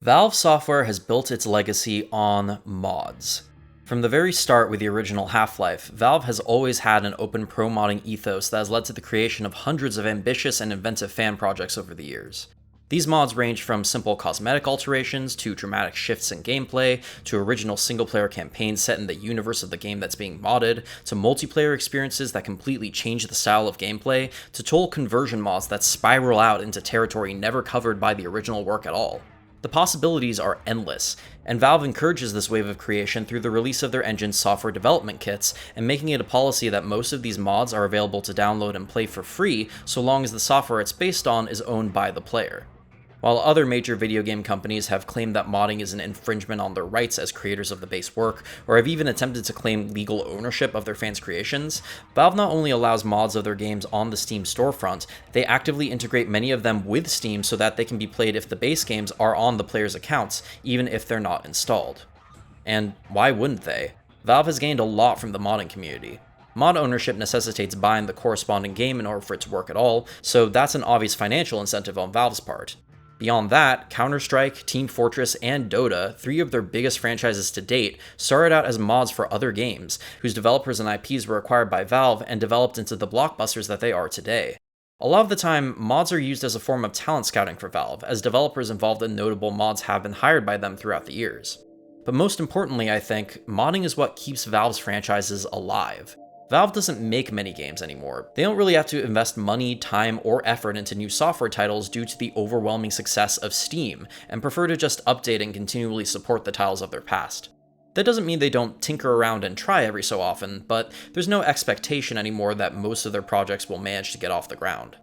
Valve Software has built its legacy on mods. From the very start with the original Half-Life, Valve has always had an open pro-modding ethos that has led to the creation of hundreds of ambitious and inventive fan projects over the years. These mods range from simple cosmetic alterations, to dramatic shifts in gameplay, to original single-player campaigns set in the universe of the game that's being modded, to multiplayer experiences that completely change the style of gameplay, to total conversion mods that spiral out into territory never covered by the original work at all. The possibilities are endless, and Valve encourages this wave of creation through the release of their engine's software development kits, and making it a policy that most of these mods are available to download and play for free so long as the software it's based on is owned by the player. While other major video game companies have claimed that modding is an infringement on their rights as creators of the base work, or have even attempted to claim legal ownership of their fans' creations, Valve not only allows mods of their games on the Steam storefront, they actively integrate many of them with Steam so that they can be played if the base games are on the players' accounts, even if they're not installed. And why wouldn't they? Valve has gained a lot from the modding community. Mod ownership necessitates buying the corresponding game in order for it to work at all, so that's an obvious financial incentive on Valve's part. Beyond that, Counter-Strike, Team Fortress, and Dota, three of their biggest franchises to date, started out as mods for other games, whose developers and IPs were acquired by Valve and developed into the blockbusters that they are today. A lot of the time, mods are used as a form of talent scouting for Valve, as developers involved in notable mods have been hired by them throughout the years. But most importantly, I think, modding is what keeps Valve's franchises alive. Valve doesn't make many games anymore. They don't really have to invest money, time, or effort into new software titles due to the overwhelming success of Steam, and prefer to just update and continually support the titles of their past. That doesn't mean they don't tinker around and try every so often, but there's no expectation anymore that most of their projects will manage to get off the ground.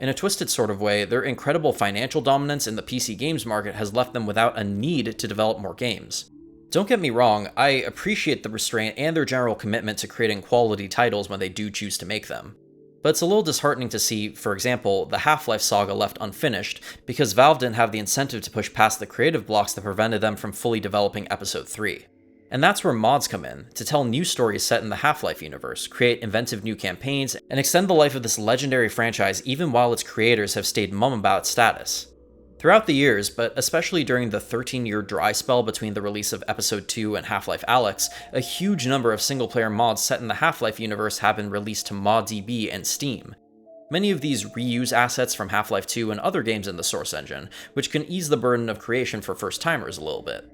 In a twisted sort of way, their incredible financial dominance in the PC games market has left them without a need to develop more games. Don't get me wrong, I appreciate the restraint and their general commitment to creating quality titles when they do choose to make them. But it's a little disheartening to see, for example, the Half-Life saga left unfinished because Valve didn't have the incentive to push past the creative blocks that prevented them from fully developing Episode 3. And that's where mods come in, to tell new stories set in the Half-Life universe, create inventive new campaigns, and extend the life of this legendary franchise even while its creators have stayed mum about status. Throughout the years, but especially during the 13-year dry spell between the release of Episode 2 and Half-Life Alyx, a huge number of single-player mods set in the Half-Life universe have been released to ModDB and Steam. Many of these reuse assets from Half-Life 2 and other games in the source engine, which can ease the burden of creation for first-timers a little bit.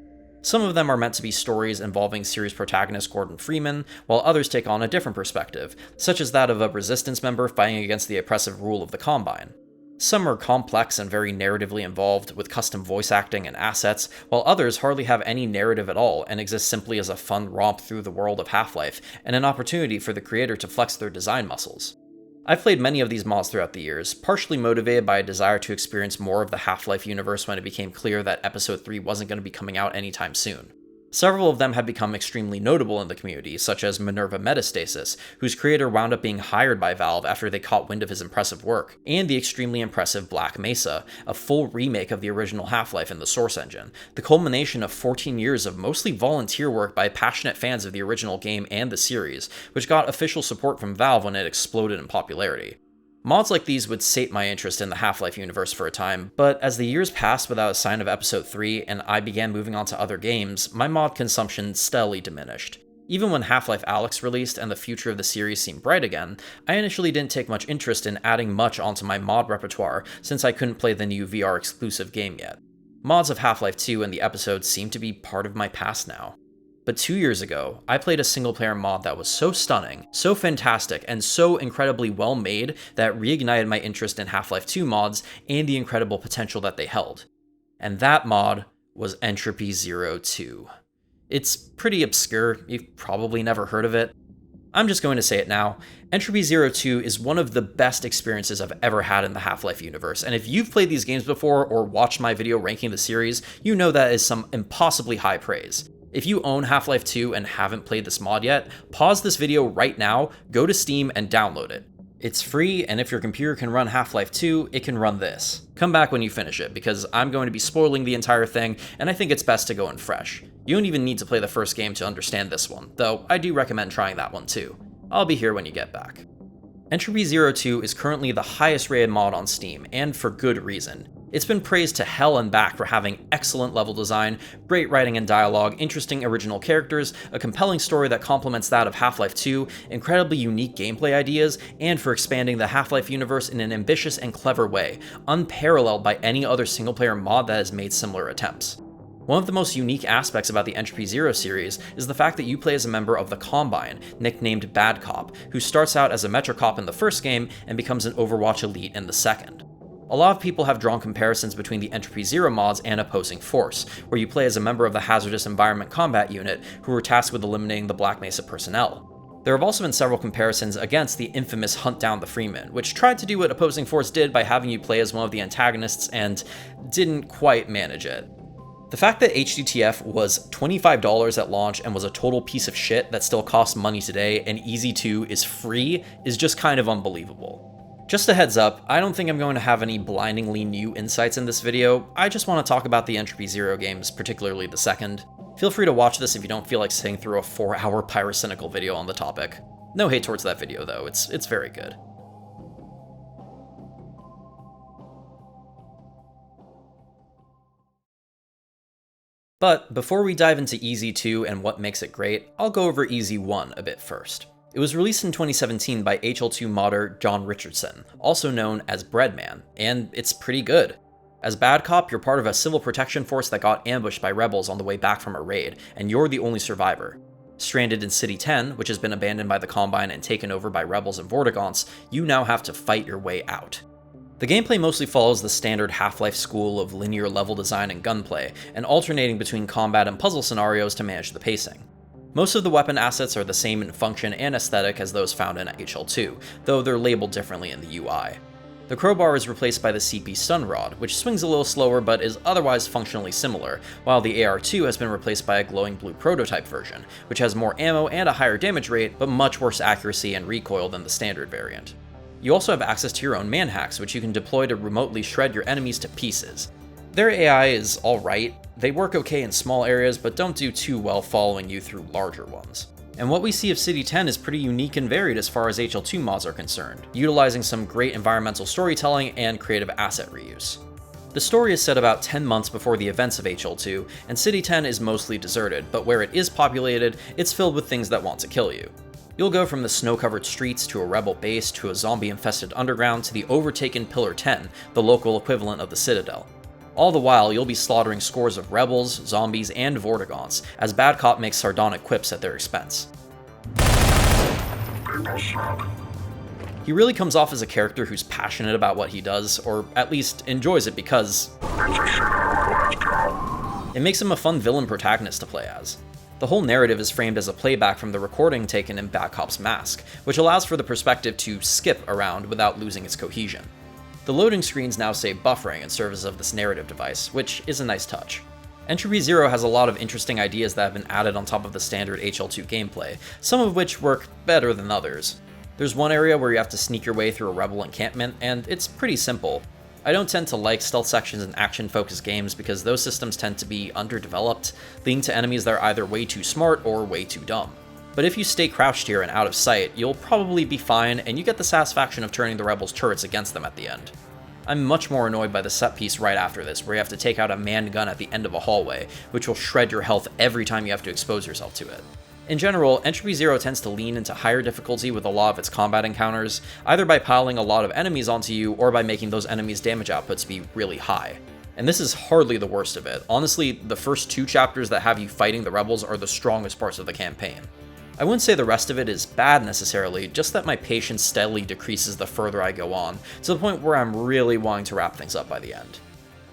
Some of them are meant to be stories involving series protagonist Gordon Freeman, while others take on a different perspective, such as that of a Resistance member fighting against the oppressive rule of the Combine. Some are complex and very narratively involved, with custom voice acting and assets, while others hardly have any narrative at all and exist simply as a fun romp through the world of Half-Life, and an opportunity for the creator to flex their design muscles. I've played many of these mods throughout the years, partially motivated by a desire to experience more of the Half-Life universe when it became clear that Episode 3 wasn't going to be coming out anytime soon. Several of them have become extremely notable in the community, such as Minerva Metastasis, whose creator wound up being hired by Valve after they caught wind of his impressive work, and the extremely impressive Black Mesa, a full remake of the original Half-Life in the source engine, the culmination of 14 years of mostly volunteer work by passionate fans of the original game and the series, which got official support from Valve when it exploded in popularity. Mods like these would sate my interest in the Half-Life universe for a time, but as the years passed without a sign of Episode 3 and I began moving on to other games, my mod consumption steadily diminished. Even when Half-Life Alyx released and the future of the series seemed bright again, I initially didn't take much interest in adding much onto my mod repertoire since I couldn't play the new VR-exclusive game yet. Mods of Half-Life 2 and the episodes seem to be part of my past now. But 2 years ago, I played a single-player mod that was so stunning, so fantastic, and so incredibly well made that reignited my interest in Half-Life 2 mods and the incredible potential that they held. And that mod was Entropy 02. It's pretty obscure, you've probably never heard of it. I'm just going to say it now. Entropy 02 is one of the best experiences I've ever had in the Half-Life universe, and if you've played these games before or watched my video ranking the series, you know that is some impossibly high praise. If you own Half-Life 2 and haven't played this mod yet, pause this video right now, go to Steam, and download it. It's free, and if your computer can run Half-Life 2, it can run this. Come back when you finish it, because I'm going to be spoiling the entire thing, and I think it's best to go in fresh. You don't even need to play the first game to understand this one, though I do recommend trying that one too. I'll be here when you get back. Entropy 02 is currently the highest rated mod on Steam, and for good reason. It's been praised to hell and back for having excellent level design, great writing and dialogue, interesting original characters, a compelling story that complements that of Half-Life 2, incredibly unique gameplay ideas, and for expanding the Half-Life universe in an ambitious and clever way, unparalleled by any other single-player mod that has made similar attempts. One of the most unique aspects about the Entropy Zero series is the fact that you play as a member of the Combine, nicknamed Bad Cop, who starts out as a Metro Cop in the first game and becomes an Overwatch elite in the second. A lot of people have drawn comparisons between the Entropy Zero mods and Opposing Force, where you play as a member of the Hazardous Environment Combat Unit who were tasked with eliminating the Black Mesa personnel. There have also been several comparisons against the infamous Hunt Down the Freeman, which tried to do what Opposing Force did by having you play as one of the antagonists and didn't quite manage it. The fact that HDTF was $25 at launch and was a total piece of shit that still costs money today, and Easy 2 is free, is just kind of unbelievable. Just a heads up, I don't think I'm going to have any blindingly new insights in this video. I just want to talk about the Entropy Zero games, particularly the second. Feel free to watch this if you don't feel like sitting through a 4-hour pyrocynical video on the topic. No hate towards that video though, it's very good. But before we dive into Easy 2 and what makes it great, I'll go over Easy 1 a bit first. It was released in 2017 by HL2 modder John Richardson, also known as Breadman, and it's pretty good. As Bad Cop, you're part of a civil protection force that got ambushed by rebels on the way back from a raid, and you're the only survivor. Stranded in City 10, which has been abandoned by the Combine and taken over by rebels and Vortigaunts, you now have to fight your way out. The gameplay mostly follows the standard Half-Life school of linear level design and gunplay, and alternating between combat and puzzle scenarios to manage the pacing. Most of the weapon assets are the same in function and aesthetic as those found in HL2, though they're labeled differently in the UI. The crowbar is replaced by the CP stun rod, which swings a little slower but is otherwise functionally similar, while the AR2 has been replaced by a glowing blue prototype version, which has more ammo and a higher damage rate, but much worse accuracy and recoil than the standard variant. You also have access to your own manhacks, which you can deploy to remotely shred your enemies to pieces. Their AI is alright, they work okay in small areas but don't do too well following you through larger ones. And what we see of City 10 is pretty unique and varied as far as HL2 mods are concerned, utilizing some great environmental storytelling and creative asset reuse. The story is set about 10 months before the events of HL2, and City 10 is mostly deserted, but where it is populated, it's filled with things that want to kill you. You'll go from the snow-covered streets to a rebel base to a zombie-infested underground to the overtaken Pillar 10, the local equivalent of the Citadel. All the while, you'll be slaughtering scores of rebels, zombies, and Vortigaunts, as Bad Cop makes sardonic quips at their expense. He really comes off as a character who's passionate about what he does, or at least enjoys it because it makes him a fun villain protagonist to play as. The whole narrative is framed as a playback from the recording taken in Bad Cop's mask, which allows for the perspective to skip around without losing its cohesion. The loading screens now say buffering in service of this narrative device, which is a nice touch. Entropy Zero has a lot of interesting ideas that have been added on top of the standard HL2 gameplay, some of which work better than others. There's one area where you have to sneak your way through a rebel encampment, and it's pretty simple. I don't tend to like stealth sections in action-focused games because those systems tend to be underdeveloped, leading to enemies that are either way too smart or way too dumb. But if you stay crouched here and out of sight, you'll probably be fine, and you get the satisfaction of turning the rebels' turrets against them at the end. I'm much more annoyed by the set piece right after this, where you have to take out a manned gun at the end of a hallway, which will shred your health every time you have to expose yourself to it. In general, Entropy Zero tends to lean into higher difficulty with a lot of its combat encounters, either by piling a lot of enemies onto you or by making those enemies' damage outputs be really high. And this is hardly the worst of it. Honestly, the first 2 chapters that have you fighting the rebels are the strongest parts of the campaign. I wouldn't say the rest of it is bad necessarily, just that my patience steadily decreases the further I go on, to the point where I'm really wanting to wrap things up by the end.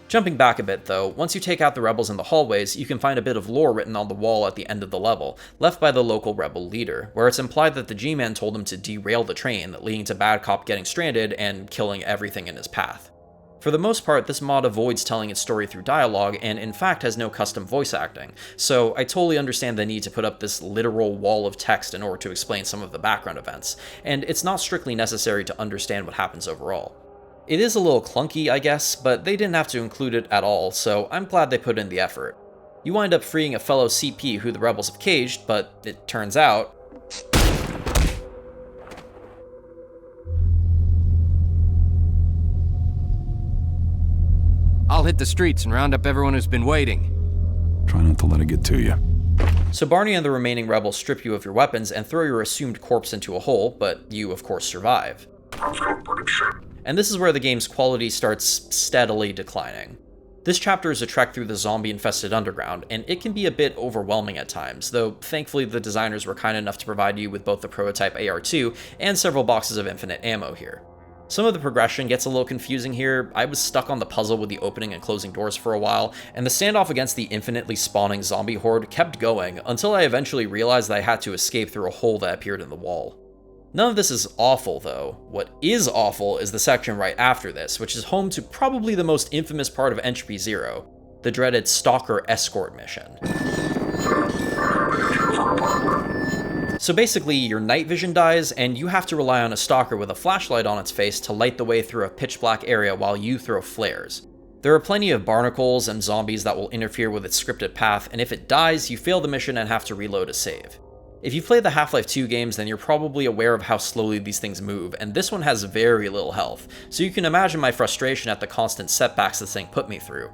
Jumping back a bit though, once you take out the rebels in the hallways, you can find a bit of lore written on the wall at the end of the level, left by the local rebel leader, where it's implied that the G-Man told him to derail the train, leading to Bad Cop getting stranded and killing everything in his path. For the most part, this mod avoids telling its story through dialogue, and in fact has no custom voice acting, so I totally understand the need to put up this literal wall of text in order to explain some of the background events, and it's not strictly necessary to understand what happens overall. It is a little clunky, I guess, but they didn't have to include it at all, so I'm glad they put in the effort. You wind up freeing a fellow CP who the rebels have caged, but it turns out I'll hit the streets and round up everyone who's been waiting. Try not to let it get to you. So Barney and the remaining rebels strip you of your weapons and throw your assumed corpse into a hole, but you of course survive. And this is where the game's quality starts steadily declining. This chapter is a trek through the zombie-infested underground, and it can be a bit overwhelming at times, though thankfully the designers were kind enough to provide you with both the prototype AR-2 and several boxes of infinite ammo here. Some of the progression gets a little confusing here. I was stuck on the puzzle with the opening and closing doors for a while, and the standoff against the infinitely spawning zombie horde kept going until I eventually realized that I had to escape through a hole that appeared in the wall. None of this is awful, though. What is awful is the section right after this, which is home to probably the most infamous part of Entropy Zero, the dreaded Stalker Escort mission. So basically, your night vision dies, and you have to rely on a stalker with a flashlight on its face to light the way through a pitch-black area while you throw flares. There are plenty of barnacles and zombies that will interfere with its scripted path, and if it dies, you fail the mission and have to reload a save. If you've played the Half-Life 2 games, then you're probably aware of how slowly these things move, and this one has very little health, so you can imagine my frustration at the constant setbacks this thing put me through.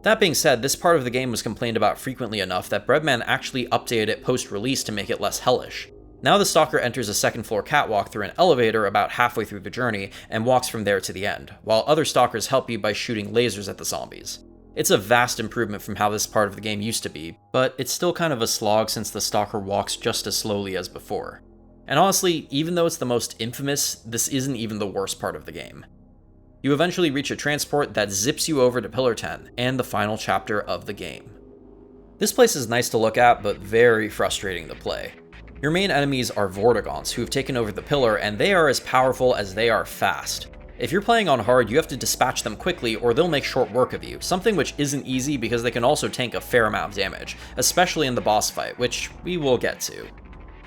That being said, this part of the game was complained about frequently enough that Breadman actually updated it post-release to make it less hellish. Now the Stalker enters a second-floor catwalk through an elevator about halfway through the journey, and walks from there to the end, while other Stalkers help you by shooting lasers at the zombies. It's a vast improvement from how this part of the game used to be, but it's still kind of a slog since the Stalker walks just as slowly as before. And honestly, even though it's the most infamous, this isn't even the worst part of the game. You eventually reach a transport that zips you over to Pillar 10, and the final chapter of the game. This place is nice to look at, but very frustrating to play. Your main enemies are Vortigaunts, who have taken over the pillar, and they are as powerful as they are fast. If you're playing on hard, you have to dispatch them quickly or they'll make short work of you, something which isn't easy because they can also tank a fair amount of damage, especially in the boss fight, which we will get to.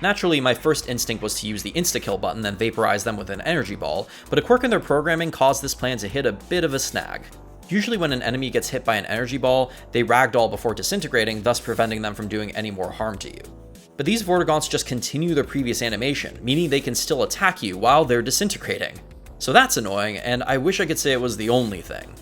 Naturally, my first instinct was to use the insta-kill button and vaporize them with an energy ball, but a quirk in their programming caused this plan to hit a bit of a snag. Usually when an enemy gets hit by an energy ball, they ragdoll before disintegrating, thus preventing them from doing any more harm to you. But these Vortigaunts just continue their previous animation, meaning they can still attack you while they're disintegrating. So that's annoying, and I wish I could say it was the only thing.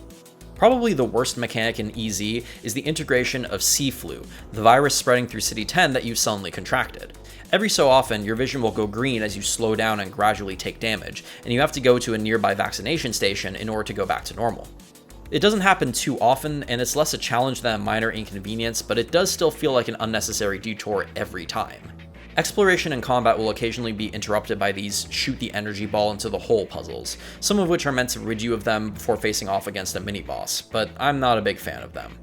Probably the worst mechanic in EZ is the integration of C-Flu, the virus spreading through City 10 that you've suddenly contracted. Every so often, your vision will go green as you slow down and gradually take damage, and you have to go to a nearby vaccination station in order to go back to normal. It doesn't happen too often, and it's less a challenge than a minor inconvenience, but it does still feel like an unnecessary detour every time. Exploration and combat will occasionally be interrupted by these shoot the energy ball into the hole puzzles, some of which are meant to rid you of them before facing off against a mini-boss, but I'm not a big fan of them.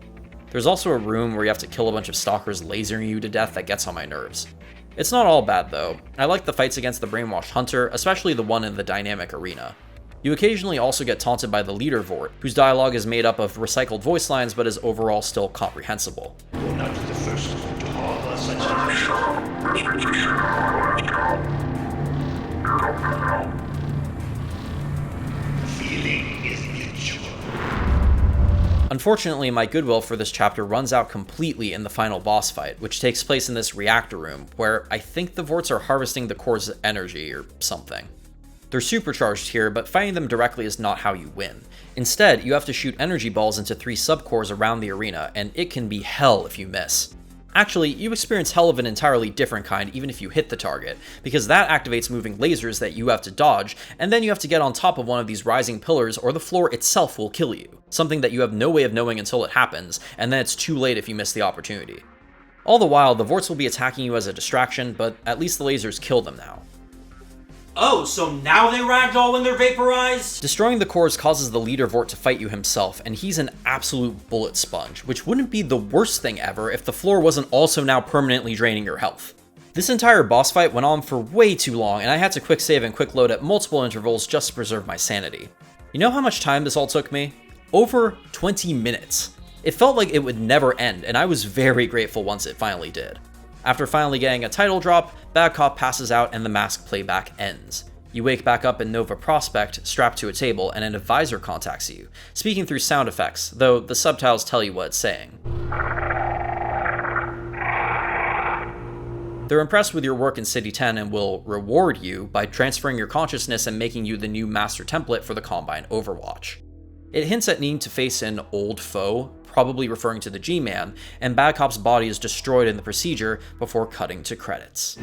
There's also a room where you have to kill a bunch of stalkers lasering you to death that gets on my nerves. It's not all bad though. I like the fights against the brainwashed hunter, especially the one in the dynamic arena. You occasionally also get taunted by the leader Vort, whose dialogue is made up of recycled voice lines but is overall still comprehensible. Not the first to harbor such a feeling is mutual. Unfortunately, my goodwill for this chapter runs out completely in the final boss fight, which takes place in this reactor room, where I think the Vorts are harvesting the core's energy or something. They're supercharged here, but fighting them directly is not how you win. Instead, you have to shoot energy balls into 3 subcores around the arena, and it can be hell if you miss. Actually, you experience hell of an entirely different kind even if you hit the target, because that activates moving lasers that you have to dodge, and then you have to get on top of one of these rising pillars or the floor itself will kill you, something that you have no way of knowing until it happens, and then it's too late if you miss the opportunity. All the while, the Vorts will be attacking you as a distraction, but at least the lasers kill them now. Oh, so now they ragdoll when they're vaporized? Destroying the cores causes the leader Vort to fight you himself, and he's an absolute bullet sponge, which wouldn't be the worst thing ever if the floor wasn't also now permanently draining your health. This entire boss fight went on for way too long, and I had to quick save and quick load at multiple intervals just to preserve my sanity. You know how much time this all took me? Over 20 minutes. It felt like it would never end, and I was very grateful once it finally did. After finally getting a title drop, Bad Cop passes out and the mask playback ends. You wake back up in Nova Prospect, strapped to a table, and an advisor contacts you, speaking through sound effects, though the subtitles tell you what it's saying. They're impressed with your work in City 10 and will reward you by transferring your consciousness and making you the new master template for the Combine Overwatch. It hints at needing to face an old foe, probably referring to the G-Man, and Bad Cop's body is destroyed in the procedure before cutting to credits.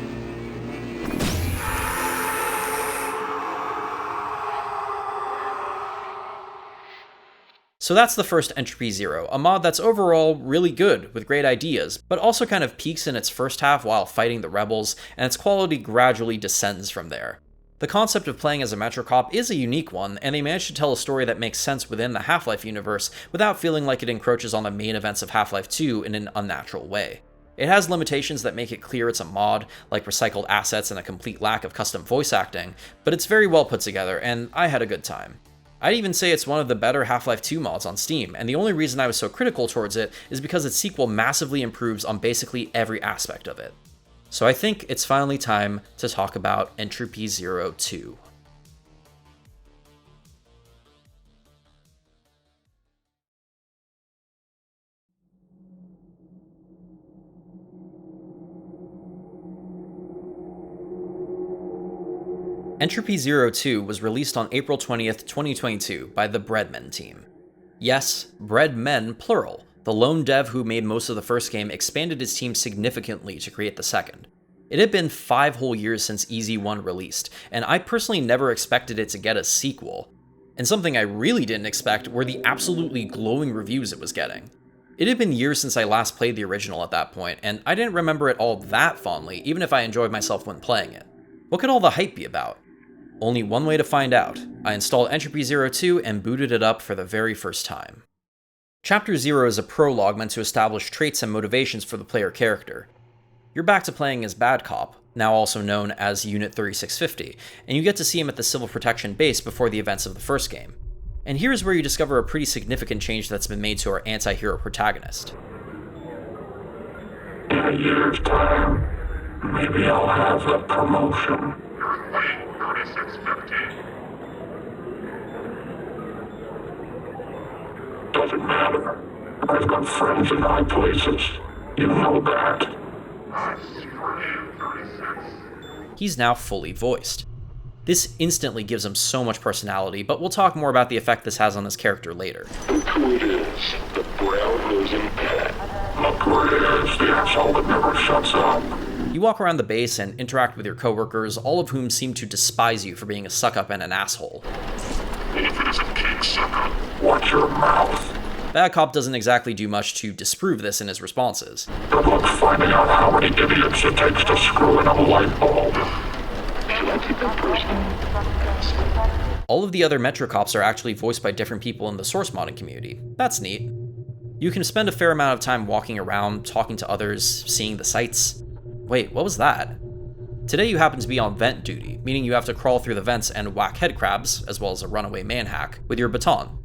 So that's the first Entropy Zero, a mod that's overall really good, with great ideas, but also kind of peaks in its first half while fighting the rebels, and its quality gradually descends from there. The concept of playing as a Metrocop is a unique one, and they managed to tell a story that makes sense within the Half-Life universe without feeling like it encroaches on the main events of Half-Life 2 in an unnatural way. It has limitations that make it clear it's a mod, like recycled assets and a complete lack of custom voice acting, but it's very well put together, and I had a good time. I'd even say it's one of the better Half-Life 2 mods on Steam, and the only reason I was so critical towards it is because its sequel massively improves on basically every aspect of it. So I think it's finally time to talk about Entropy Zero 2. Entropy Zero 2 was released on April 20th, 2022 by the Breadmen team. Yes, Breadmen plural. The lone dev who made most of the first game expanded his team significantly to create the second. It had been 5 whole years since EZ1 released, and I personally never expected it to get a sequel. And something I really didn't expect were the absolutely glowing reviews it was getting. It had been years since I last played the original at that point, and I didn't remember it all that fondly, even if I enjoyed myself when playing it. What could all the hype be about? Only one way to find out. I installed Entropy Zero 2 and booted it up for the very first time. Chapter 0 is a prologue meant to establish traits and motivations for the player character. You're back to playing as Bad Cop, now also known as Unit 3650, and you get to see him at the Civil Protection base before the events of the first game. And here's where you discover a pretty significant change that's been made to our anti-hero protagonist. In a year's time, maybe I'll have a promotion. Doesn't matter. I've got friends in high places. You know that. He's now fully voiced. This instantly gives him so much personality, but we'll talk more about the effect this has on his character later. Look who it is. The brown-nosing cat. Look who it is. The asshole that never shuts up. You walk around the base and interact with your coworkers, all of whom seem to despise you for being a suck-up and an asshole. What if it is a king sucker? Watch your mouth. Bad Cop doesn't exactly do much to disprove this in his responses. Good luck finding out how many idiots it takes to screw in a light bulb. All of the other Metrocops are actually voiced by different people in the source modding community. That's neat. You can spend a fair amount of time walking around, talking to others, seeing the sights. Wait, what was that? Today you happen to be on vent duty, meaning you have to crawl through the vents and whack headcrabs, as well as a runaway manhack, with your baton.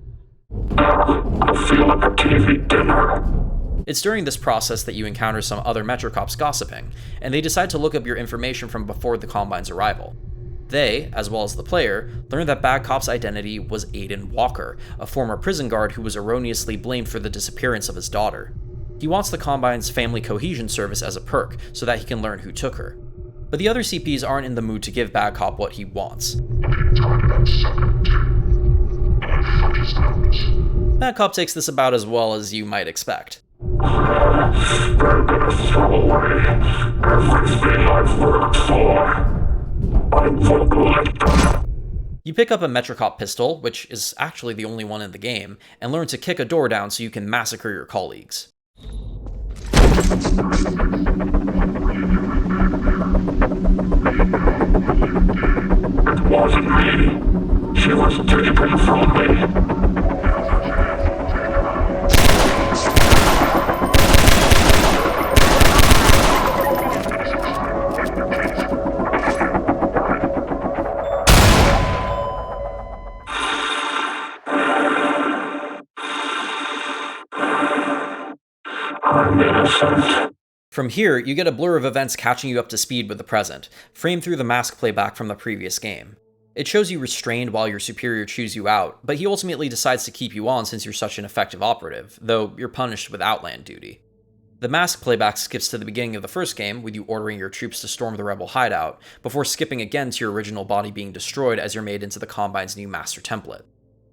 I feel like a TV dinner. It's during this process that you encounter some other Metrocops gossiping, and they decide to look up your information from before the Combine's arrival. They, as well as the player, learn that Bad Cop's identity was Aiden Walker, a former prison guard who was erroneously blamed for the disappearance of his daughter. He wants the Combine's family cohesion service as a perk, so that he can learn who took her. But the other CPs aren't in the mood to give Bad Cop what he wants. Bad Cop takes this about as well as you might expect. They're gonna throw away everything I've worked for. I won't let them. You pick up a Metrocop pistol, which is actually the only one in the game, and learn to kick a door down so you can massacre your colleagues. It wasn't me. She was taken from me. I'm innocent. From here, you get a blur of events catching you up to speed with the present, framed through the mask playback from the previous game. It shows you restrained while your superior chews you out, but he ultimately decides to keep you on since you're such an effective operative, though you're punished with outland duty. The mask playback skips to the beginning of the first game, with you ordering your troops to storm the rebel hideout, before skipping again to your original body being destroyed as you're made into the Combine's new master template.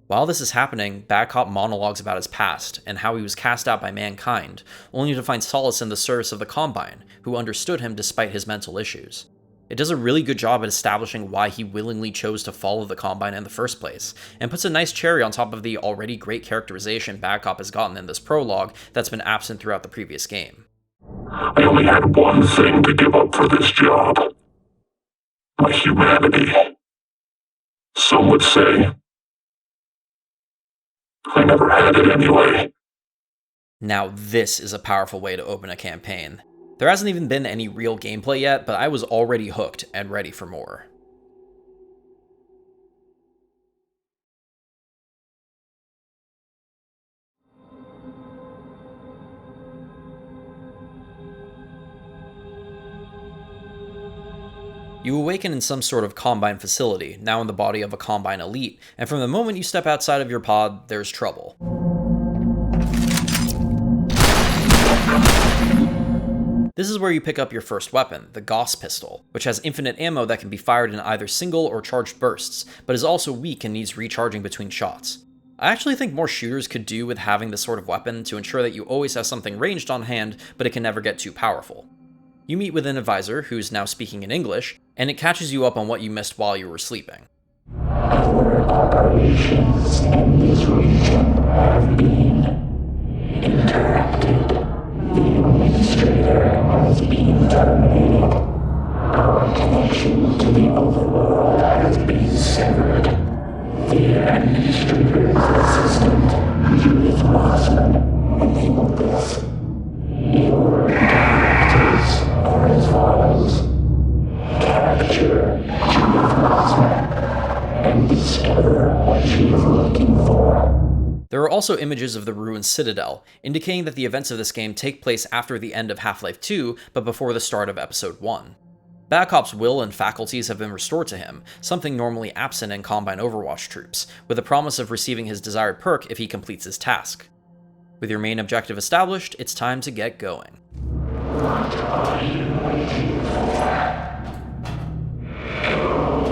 While this is happening, Bad Cop monologues about his past and how he was cast out by mankind, only to find solace in the service of the Combine, who understood him despite his mental issues. It does a really good job at establishing why he willingly chose to follow the Combine in the first place, and puts a nice cherry on top of the already great characterization Bad Cop has gotten in this prologue that's been absent throughout the previous game. I only had one thing to give up for this job. My humanity. Some would say. I never had it anyway. Now this is a powerful way to open a campaign. There hasn't even been any real gameplay yet, but I was already hooked and ready for more. You awaken in some sort of Combine facility, now in the body of a Combine elite, and from the moment you step outside of your pod, there's trouble. This is where you pick up your first weapon, the Gauss pistol, which has infinite ammo that can be fired in either single or charged bursts, but is also weak and needs recharging between shots. I actually think more shooters could do with having this sort of weapon to ensure that you always have something ranged on hand, but it can never get too powerful. You meet with an advisor, who's now speaking in English, and it catches you up on what you missed while you were sleeping. Our operations in this region have been interrupted. The administrator has been terminated. Our connection to the overworld has been severed. The administrator's assistant, Judith Mossman, enabled this. Your directives are as follows. Capture Judith Mossman and discover what she is looking for. There are also images of the ruined Citadel, indicating that the events of this game take place after the end of Half-Life 2, but before the start of Episode 1. Bad Cop's will and faculties have been restored to him, something normally absent in Combine Overwatch troops, with the promise of receiving his desired perk if he completes his task. With your main objective established, it's time to get going. What are you waiting for?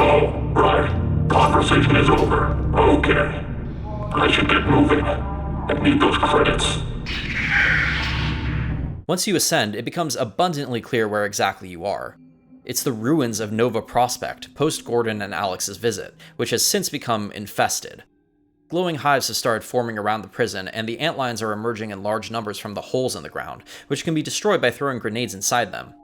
Oh, right. Conversation is over. Okay. I should get moving. I need those credits. Once you ascend, it becomes abundantly clear where exactly you are. It's the ruins of Nova Prospect, post-Gordon and Alex's visit, which has since become infested. Glowing hives have started forming around the prison, and the antlions are emerging in large numbers from the holes in the ground, which can be destroyed by throwing grenades inside them.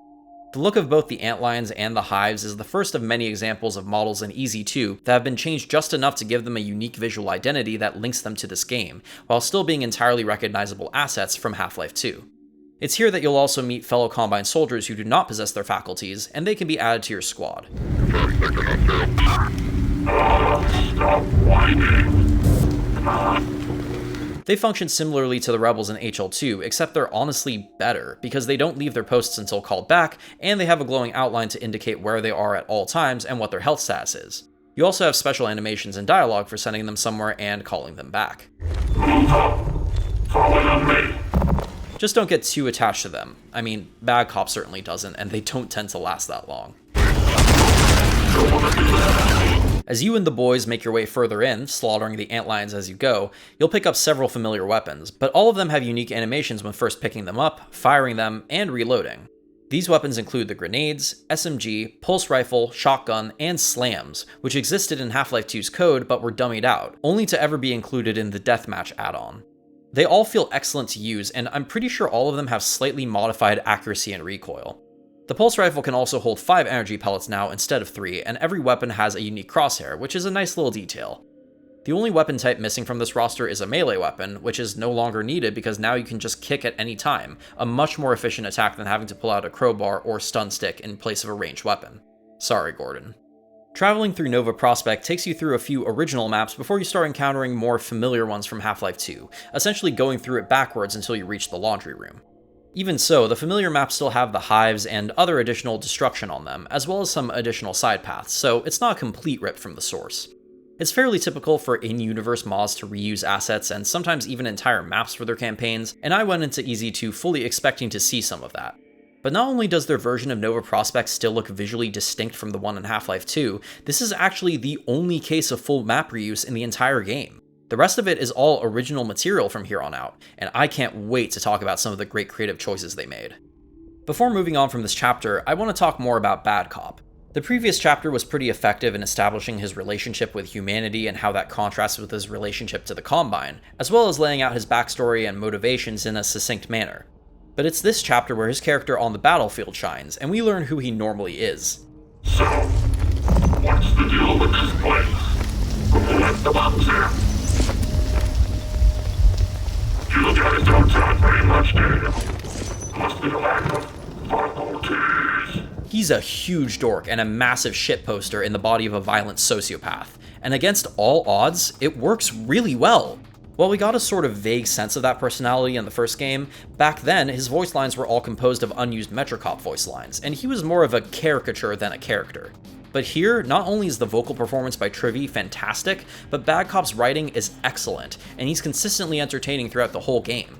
The look of both the antlions and the hives is the first of many examples of models in EZ2 that have been changed just enough to give them a unique visual identity that links them to this game, while still being entirely recognizable assets from Half-Life 2. It's here that you'll also meet fellow Combine soldiers who do not possess their faculties, and they can be added to your squad. Stop whining. They function similarly to the rebels in HL2, except they're honestly better, because they don't leave their posts until called back, and they have a glowing outline to indicate where they are at all times and what their health status is. You also have special animations and dialogue for sending them somewhere and calling them back. Move up. Follow on me. Just don't get too attached to them. I mean, Bad Cop certainly doesn't, and they don't tend to last that long. As you and the boys make your way further in, slaughtering the antlions as you go, you'll pick up several familiar weapons, but all of them have unique animations when first picking them up, firing them, and reloading. These weapons include the grenades, SMG, pulse rifle, shotgun, and slams, which existed in Half-Life 2's code but were dummied out, only to ever be included in the Deathmatch add-on. They all feel excellent to use, and I'm pretty sure all of them have slightly modified accuracy and recoil. The pulse rifle can also hold 5 energy pellets now instead of 3, and every weapon has a unique crosshair, which is a nice little detail. The only weapon type missing from this roster is a melee weapon, which is no longer needed because now you can just kick at any time, a much more efficient attack than having to pull out a crowbar or stun stick in place of a ranged weapon. Sorry, Gordon. Traveling through Nova Prospect takes you through a few original maps before you start encountering more familiar ones from Half-Life 2, essentially going through it backwards until you reach the laundry room. Even so, the familiar maps still have the hives and other additional destruction on them, as well as some additional side paths, so it's not a complete rip from the source. It's fairly typical for in-universe mods to reuse assets and sometimes even entire maps for their campaigns, and I went into EZ2 fully expecting to see some of that. But not only does their version of Nova Prospect still look visually distinct from the one in Half-Life 2, this is actually the only case of full map reuse in the entire game. The rest of it is all original material from here on out, and I can't wait to talk about some of the great creative choices they made. Before moving on from this chapter, I want to talk more about Bad Cop. The previous chapter was pretty effective in establishing his relationship with humanity and how that contrasts with his relationship to the Combine, as well as laying out his backstory and motivations in a succinct manner. But it's this chapter where his character on the battlefield shines, and we learn who he normally is. So, what's the deal with this place? Who let the bombs in? You guys don't sound very much, do you? Must be a lack of faculties. He's a huge dork and a massive shitposter in the body of a violent sociopath, and against all odds, it works really well. While we got a sort of vague sense of that personality in the first game, back then his voice lines were all composed of unused Metrocop voice lines, and he was more of a caricature than a character. But here, not only is the vocal performance by Trivy fantastic, but Bad Cop's writing is excellent, and he's consistently entertaining throughout the whole game.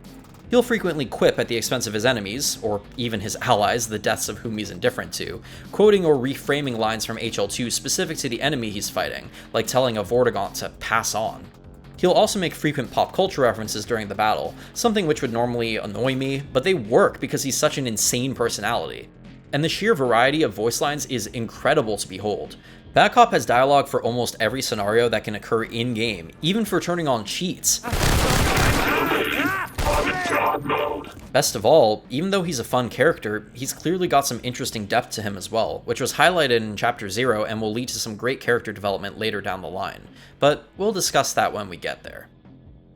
He'll frequently quip at the expense of his enemies, or even his allies, the deaths of whom he's indifferent to, quoting or reframing lines from HL2 specific to the enemy he's fighting, like telling a Vortigaunt to pass on. He'll also make frequent pop culture references during the battle, something which would normally annoy me, but they work because he's such an insane personality. And the sheer variety of voice lines is incredible to behold. Bad Cop has dialogue for almost every scenario that can occur in-game, even for turning on cheats. Best of all, even though he's a fun character, he's clearly got some interesting depth to him as well, which was highlighted in Chapter 0 and will lead to some great character development later down the line, but we'll discuss that when we get there.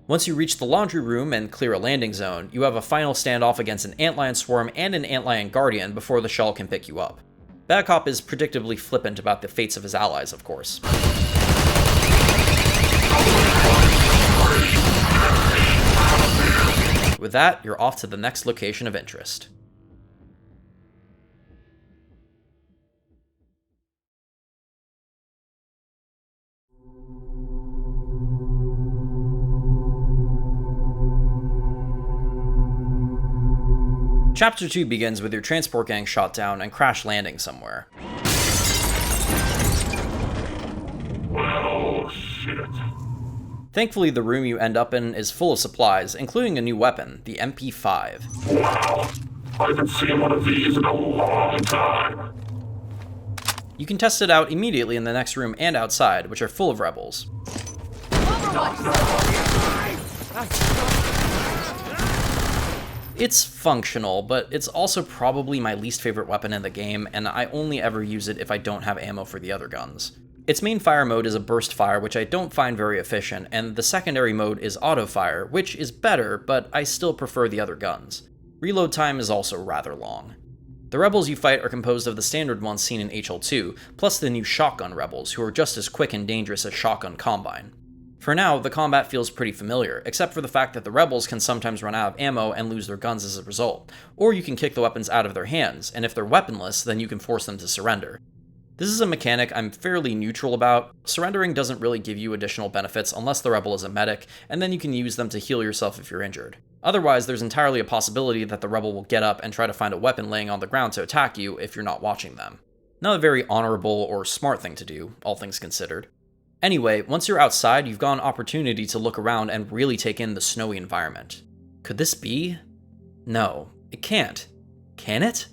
Once you reach the laundry room and clear a landing zone, you have a final standoff against an antlion swarm and an antlion guardian before the Chell can pick you up. Bad Cop is predictably flippant about the fates of his allies, of course. With that, you're off to the next location of interest. Chapter 2 begins with your transport gang shot down and crash landing somewhere. Well, shit. Thankfully, the room you end up in is full of supplies, including a new weapon, the MP5. Wow. I haven't seen one of these in a long time. You can test it out immediately in the next room and outside, which are full of rebels. It's functional, but it's also probably my least favorite weapon in the game, and I only ever use it if I don't have ammo for the other guns. Its main fire mode is a burst fire, which I don't find very efficient, and the secondary mode is auto fire, which is better, but I still prefer the other guns. Reload time is also rather long. The rebels you fight are composed of the standard ones seen in HL2, plus the new shotgun rebels, who are just as quick and dangerous as shotgun Combine. For now, the combat feels pretty familiar, except for the fact that the rebels can sometimes run out of ammo and lose their guns as a result, or you can kick the weapons out of their hands, and if they're weaponless, then you can force them to surrender. This is a mechanic I'm fairly neutral about. Surrendering doesn't really give you additional benefits unless the rebel is a medic, and then you can use them to heal yourself if you're injured. Otherwise, there's entirely a possibility that the rebel will get up and try to find a weapon laying on the ground to attack you if you're not watching them. Not a very honorable or smart thing to do, all things considered. Anyway, once you're outside, you've got an opportunity to look around and really take in the snowy environment. Could this be? No, it can't. Can it?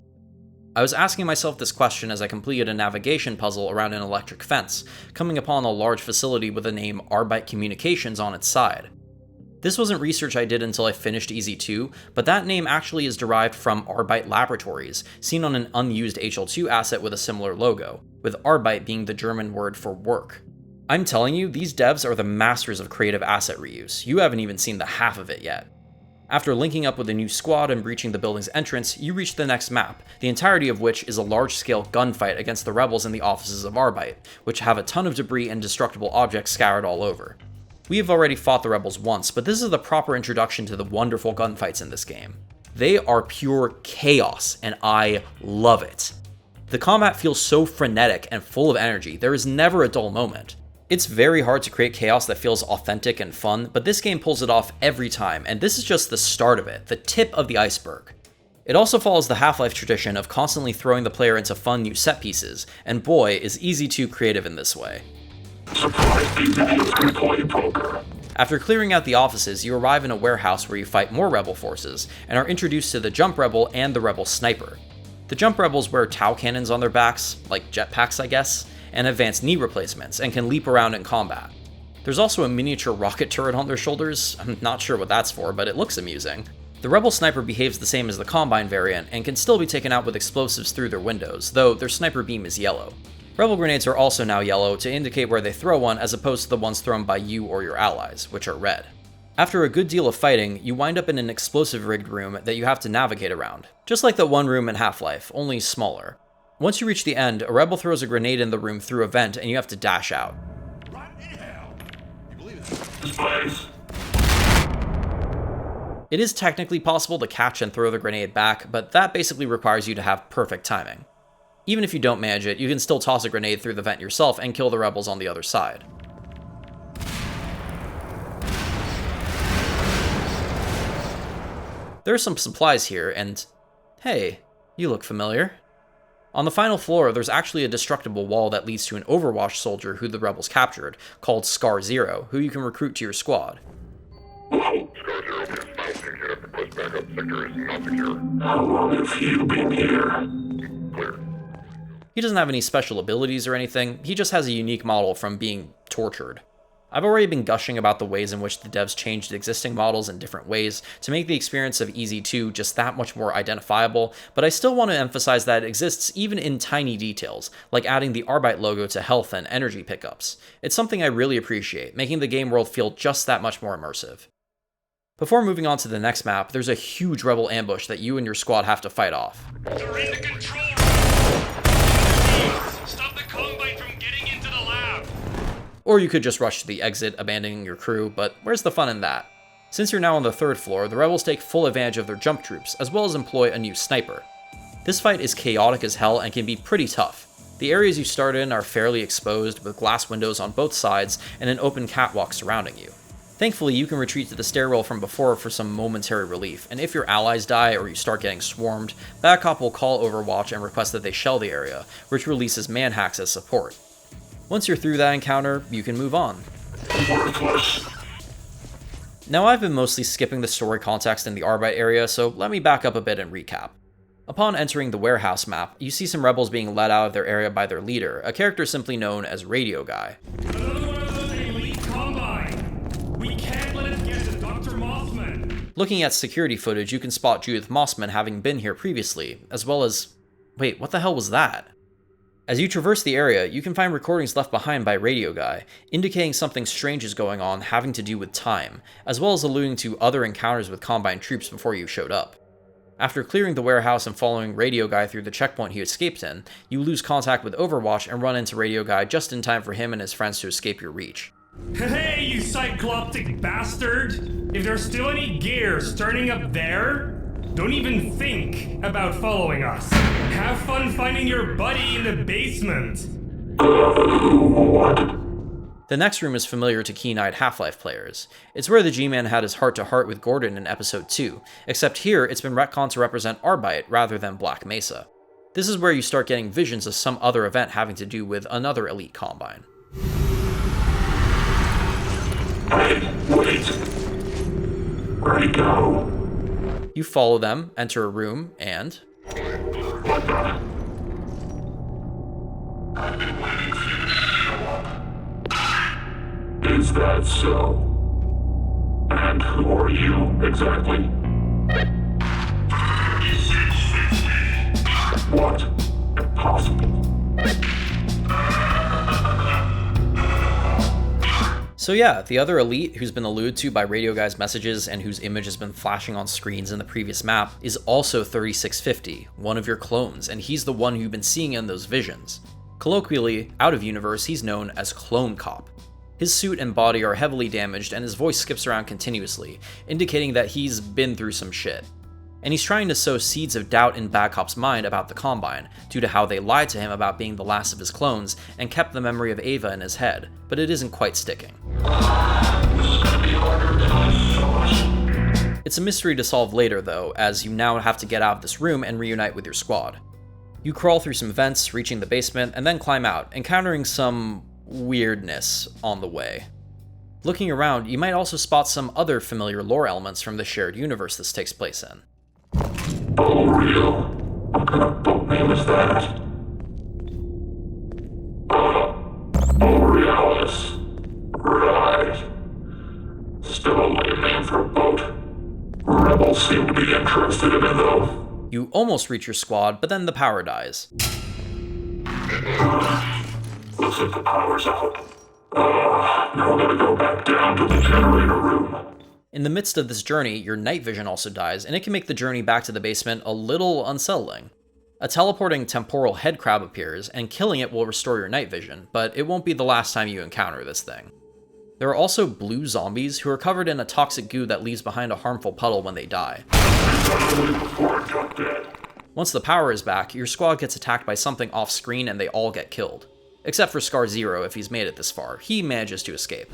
I was asking myself this question as I completed a navigation puzzle around an electric fence, coming upon a large facility with the name Arbite Communications on its side. This wasn't research I did until I finished EZ2, but that name actually is derived from Arbite Laboratories, seen on an unused HL2 asset with a similar logo, with Arbite being the German word for work. I'm telling you, these devs are the masters of creative asset reuse. You haven't even seen the half of it yet. After linking up with a new squad and breaching the building's entrance, you reach the next map, the entirety of which is a large-scale gunfight against the rebels in the offices of Arbite, which have a ton of debris and destructible objects scattered all over. We have already fought the rebels once, but this is the proper introduction to the wonderful gunfights in this game. They are pure chaos, and I love it. The combat feels so frenetic and full of energy, there is never a dull moment. It's very hard to create chaos that feels authentic and fun, but this game pulls it off every time, and this is just the start of it, the tip of the iceberg. It also follows the Half-Life tradition of constantly throwing the player into fun new set pieces, and boy, is EZ2 creative in this way. Surprise, these idiots can play poker. After clearing out the offices, you arrive in a warehouse where you fight more rebel forces, and are introduced to the Jump Rebel and the Rebel Sniper. The Jump Rebels wear Tau cannons on their backs, like jetpacks I guess, and advanced knee replacements, and can leap around in combat. There's also a miniature rocket turret on their shoulders. I'm not sure what that's for, but it looks amusing. The Rebel Sniper behaves the same as the Combine variant, and can still be taken out with explosives through their windows, though their sniper beam is yellow. Rebel grenades are also now yellow to indicate where they throw one, as opposed to the ones thrown by you or your allies, which are red. After a good deal of fighting, you wind up in an explosive-rigged room that you have to navigate around, just like the one room in Half-Life, only smaller. Once you reach the end, a rebel throws a grenade in the room through a vent, and you have to dash out. It is technically possible to catch and throw the grenade back, but that basically requires you to have perfect timing. Even if you don't manage it, you can still toss a grenade through the vent yourself and kill the rebels on the other side. There are some supplies here, and hey, you look familiar. On the final floor, there's actually a destructible wall that leads to an Overwatch soldier who the rebels captured, called Scar Zero, who you can recruit to your squad. Scar Zero, we have files taken care of. Request backup. Sector is not secure. How long have you been here? Clear. He doesn't have any special abilities or anything, he just has a unique model from being tortured. I've already been gushing about the ways in which the devs changed existing models in different ways to make the experience of EZ2 just that much more identifiable, but I still want to emphasize that it exists even in tiny details, like adding the Arbite logo to health and energy pickups. It's something I really appreciate, making the game world feel just that much more immersive. Before moving on to the next map, there's a huge rebel ambush that you and your squad have to fight off. They're in the control room! Stop the Combine from getting into the lab! Or you could just rush to the exit, abandoning your crew, but where's the fun in that? Since you're now on the third floor, the rebels take full advantage of their jump troops, as well as employ a new sniper. This fight is chaotic as hell and can be pretty tough. The areas you start in are fairly exposed, with glass windows on both sides and an open catwalk surrounding you. Thankfully, you can retreat to the stairwell from before for some momentary relief, and if your allies die or you start getting swarmed, Bad Cop will call Overwatch and request that they shell the area, which releases manhacks as support. Once you're through that encounter, you can move on. Now I've been mostly skipping the story context in the Arbite area, so let me back up a bit and recap. Upon entering the warehouse map, you see some rebels being led out of their area by their leader, a character simply known as Radio Guy. We can't let it get to Dr. Mossman! Looking at security footage, you can spot Judith Mossman having been here previously, as well as... Wait, what the hell was that? As you traverse the area, you can find recordings left behind by Radio Guy, indicating something strange is going on having to do with time, as well as alluding to other encounters with Combine troops before you showed up. After clearing the warehouse and following Radio Guy through the checkpoint he escaped in, you lose contact with Overwatch and run into Radio Guy just in time for him and his friends to escape your reach. Hey, you cycloptic bastard! If there's still any gears turning up there, don't even think about following us. Have fun finding your buddy in the basement. The next room is familiar to keen-eyed Half-Life players. It's where the G-Man had his heart-to-heart with Gordon in Episode 2, except here it's been retconned to represent Arbite rather than Black Mesa. This is where you start getting visions of some other event having to do with another elite Combine. Wait. Where'd he go? You follow them, enter a room, and... What the? I've been waiting for you to show up. Is that so? And who are you, exactly? 3650. What? Impossible. So yeah, the other elite who's been alluded to by Radio Guy's messages and whose image has been flashing on screens in the previous map is also 3650, one of your clones, and he's the one you've been seeing in those visions. Colloquially, out of universe, he's known as Clone Cop. His suit and body are heavily damaged and his voice skips around continuously, indicating that he's been through some shit. And he's trying to sow seeds of doubt in Bad Cop's mind about the Combine, due to how they lied to him about being the last of his clones and kept the memory of Ava in his head, but it isn't quite sticking. It's a mystery to solve later though, as you now have to get out of this room and reunite with your squad. You crawl through some vents, reaching the basement, and then climb out, encountering some weirdness on the way. Looking around, you might also spot some other familiar lore elements from the shared universe this takes place in. Oh, real? What kind of boat name is that? Borealis. Right. Still a lame name for a boat. Rebels seem to be interested in it, though. You almost reach your squad, but then the power dies. Looks like the power's out. Now I gotta go back down to the generator room. In the midst of this journey, your night vision also dies, and it can make the journey back to the basement a little unsettling. A teleporting temporal head crab appears, and killing it will restore your night vision, but it won't be the last time you encounter this thing. There are also blue zombies who are covered in a toxic goo that leaves behind a harmful puddle when they die. Once the power is back, your squad gets attacked by something off-screen and they all get killed. Except for Scar Zero if he's made it this far. He manages to escape.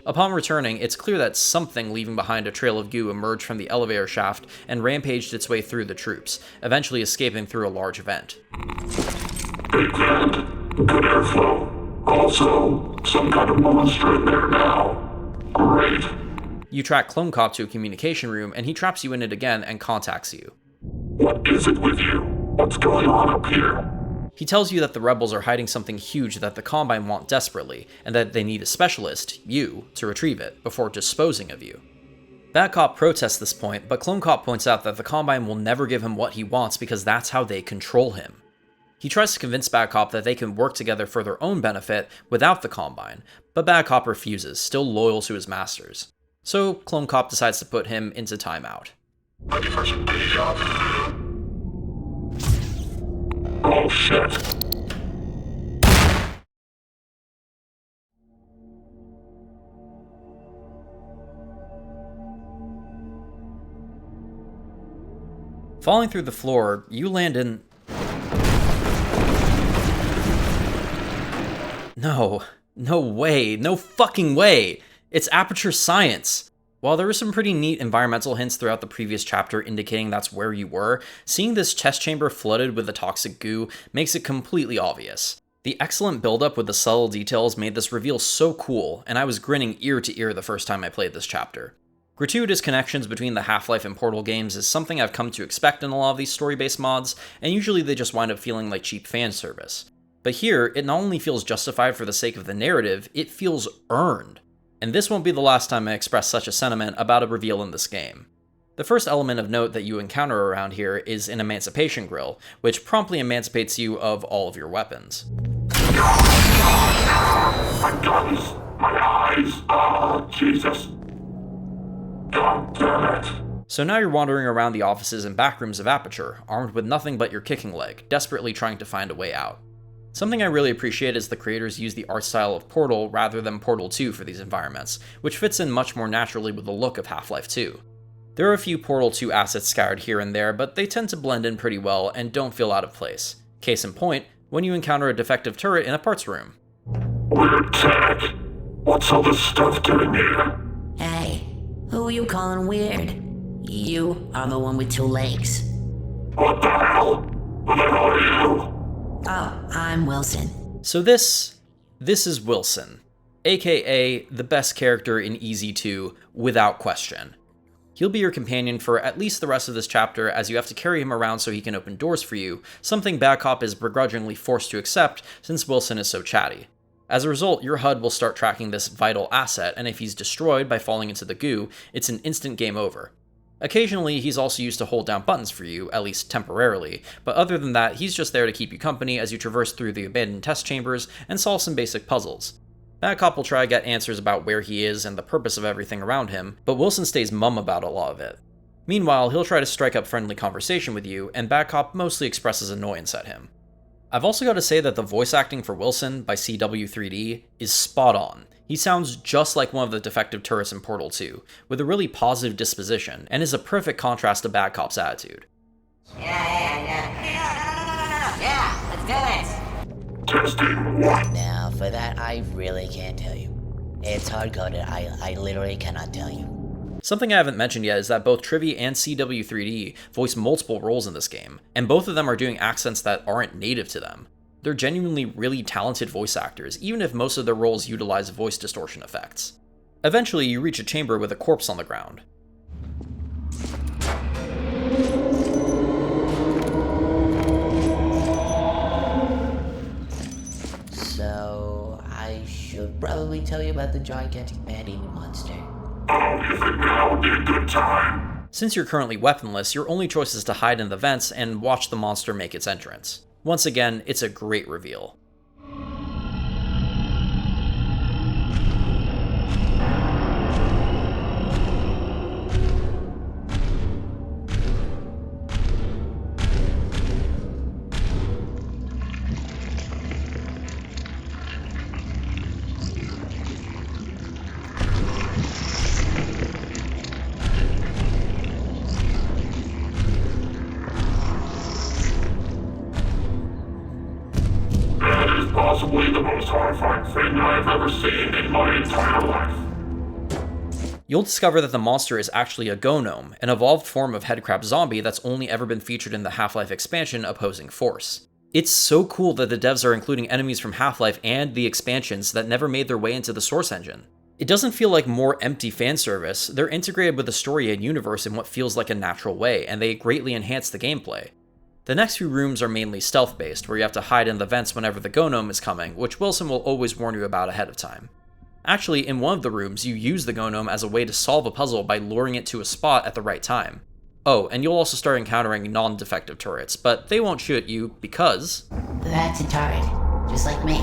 Upon returning, it's clear that something leaving behind a trail of goo emerged from the elevator shaft and rampaged its way through the troops, eventually escaping through a large vent. Big vent. Good airflow. Also, some kind of monster in there now. Great. You track Clone Cop to a communication room, and he traps you in it again and contacts you. What is it with you? What's going on up here? He tells you that the rebels are hiding something huge that the Combine want desperately, and that they need a specialist, you, to retrieve it, before disposing of you. Bad Cop protests this point, but Clone Cop points out that the Combine will never give him what he wants because that's how they control him. He tries to convince Bad Cop that they can work together for their own benefit without the Combine, but Bad Cop refuses, still loyal to his masters. So Clone Cop decides to put him into timeout. Oh shit. Falling through the floor, you land in... No way, no fucking way! It's Aperture Science! While there were some pretty neat environmental hints throughout the previous chapter indicating that's where you were, seeing this test chamber flooded with the toxic goo makes it completely obvious. The excellent build-up with the subtle details made this reveal so cool, and I was grinning ear to ear the first time I played this chapter. Gratuitous connections between the Half-Life and Portal games is something I've come to expect in a lot of these story-based mods, and usually they just wind up feeling like cheap fan service. But here, it not only feels justified for the sake of the narrative, it feels earned. And this won't be the last time I express such a sentiment about a reveal in this game. The first element of note that you encounter around here is an emancipation grill, which promptly emancipates you of all of your weapons. My guns, my eyes, oh Jesus. God damn it. So now you're wandering around the offices and backrooms of Aperture, armed with nothing but your kicking leg, desperately trying to find a way out. Something I really appreciate is the creators use the art style of Portal rather than Portal 2 for these environments, which fits in much more naturally with the look of Half-Life 2. There are a few Portal 2 assets scattered here and there, but they tend to blend in pretty well and don't feel out of place. Case in point, when you encounter a defective turret in a parts room. Weird tech. What's all this stuff doing here? Hey, who are you calling weird? You are the one with 2 legs. What the hell? Who the hell are you? Oh, I'm Wilson. So this is Wilson, aka the best character in Easy 2, without question. He'll be your companion for at least the rest of this chapter, as you have to carry him around so he can open doors for you, something Bad Cop is begrudgingly forced to accept since Wilson is so chatty. As a result, your HUD will start tracking this vital asset, and if he's destroyed by falling into the goo, it's an instant game over. Occasionally, he's also used to hold down buttons for you, at least temporarily, but other than that, he's just there to keep you company as you traverse through the abandoned test chambers and solve some basic puzzles. Bad Cop will try to get answers about where he is and the purpose of everything around him, but Wilson stays mum about a lot of it. Meanwhile, he'll try to strike up friendly conversation with you, and Bad Cop mostly expresses annoyance at him. I've also got to say that the voice acting for Wilson by CW3D is spot on. He sounds just like one of the defective turrets in Portal 2, with a really positive disposition, and is a perfect contrast to Bad Cop's attitude. Yeah, let's do it! Testing what? Now, for that, I really can't tell you. It's hard-coded, I literally cannot tell you. Something I haven't mentioned yet is that both Trivy and CW3D voice multiple roles in this game, and both of them are doing accents that aren't native to them. They're genuinely really talented voice actors, even if most of their roles utilize voice distortion effects. Eventually, you reach a chamber with a corpse on the ground. So, I should probably tell you about the gigantic man-eating monster. Oh, you think now would be a good time? Since you're currently weaponless, your only choice is to hide in the vents and watch the monster make its entrance. Once again, it's a great reveal. Possibly the most horrifying thing I've ever seen in my entire life. You'll discover that the monster is actually a gnome, an evolved form of headcrab zombie that's only ever been featured in the Half-Life expansion Opposing Force. It's so cool that the devs are including enemies from Half-Life and the expansions that never made their way into the source engine. It doesn't feel like more empty fan service, they're integrated with the story and universe in what feels like a natural way, and they greatly enhance the gameplay. The next few rooms are mainly stealth-based, where you have to hide in the vents whenever the gnome is coming, which Wilson will always warn you about ahead of time. Actually, in one of the rooms, you use the gnome as a way to solve a puzzle by luring it to a spot at the right time. Oh, and you'll also start encountering non-defective turrets, but they won't shoot at you because... That's a turret, just like me.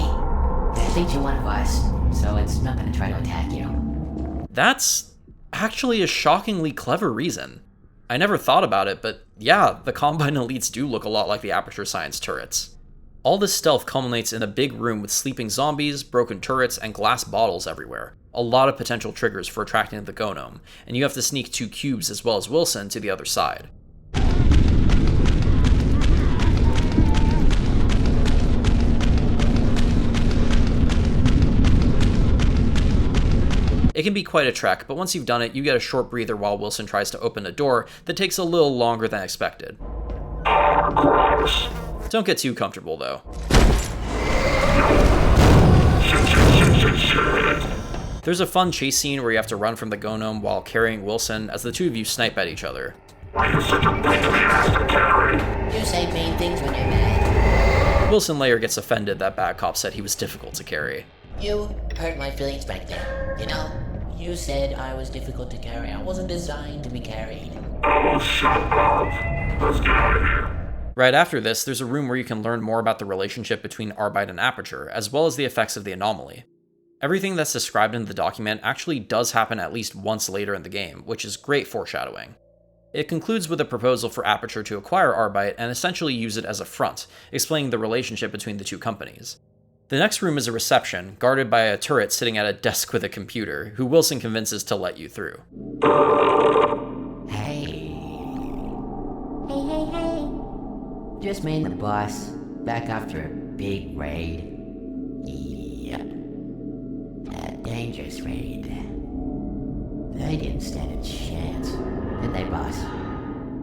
It thinks you're one of us, so it's not gonna try to attack you. That's actually a shockingly clever reason. I never thought about it, but yeah, the Combine Elites do look a lot like the Aperture Science turrets. All this stealth culminates in a big room with sleeping zombies, broken turrets, and glass bottles everywhere. A lot of potential triggers for attracting the gnome, and you have to sneak 2 cubes as well as Wilson to the other side. It can be quite a trek, but once you've done it, you get a short breather while Wilson tries to open a door that takes a little longer than expected. Gross. Don't get too comfortable, though. There's a fun chase scene where you have to run from the gnome while carrying Wilson as the two of you snipe at each other. Why are you such a pain in the ass to carry? You say mean things when you're mad. Wilson later gets offended that Bad Cop said he was difficult to carry. You hurt my feelings back there, you know? You said I was difficult to carry. I wasn't designed to be carried. Oh, shut up. Let's get out of here. Right after this, there's a room where you can learn more about the relationship between Arbite and Aperture, as well as the effects of the anomaly. Everything that's described in the document actually does happen at least once later in the game, which is great foreshadowing. It concludes with a proposal for Aperture to acquire Arbite and essentially use it as a front, explaining the relationship between the two companies. The next room is a reception, guarded by a turret sitting at a desk with a computer, who Wilson convinces to let you through. Hey. Hey. Just me and the boss, back after a big raid. Yeah. A dangerous raid. They didn't stand a chance, did they, boss?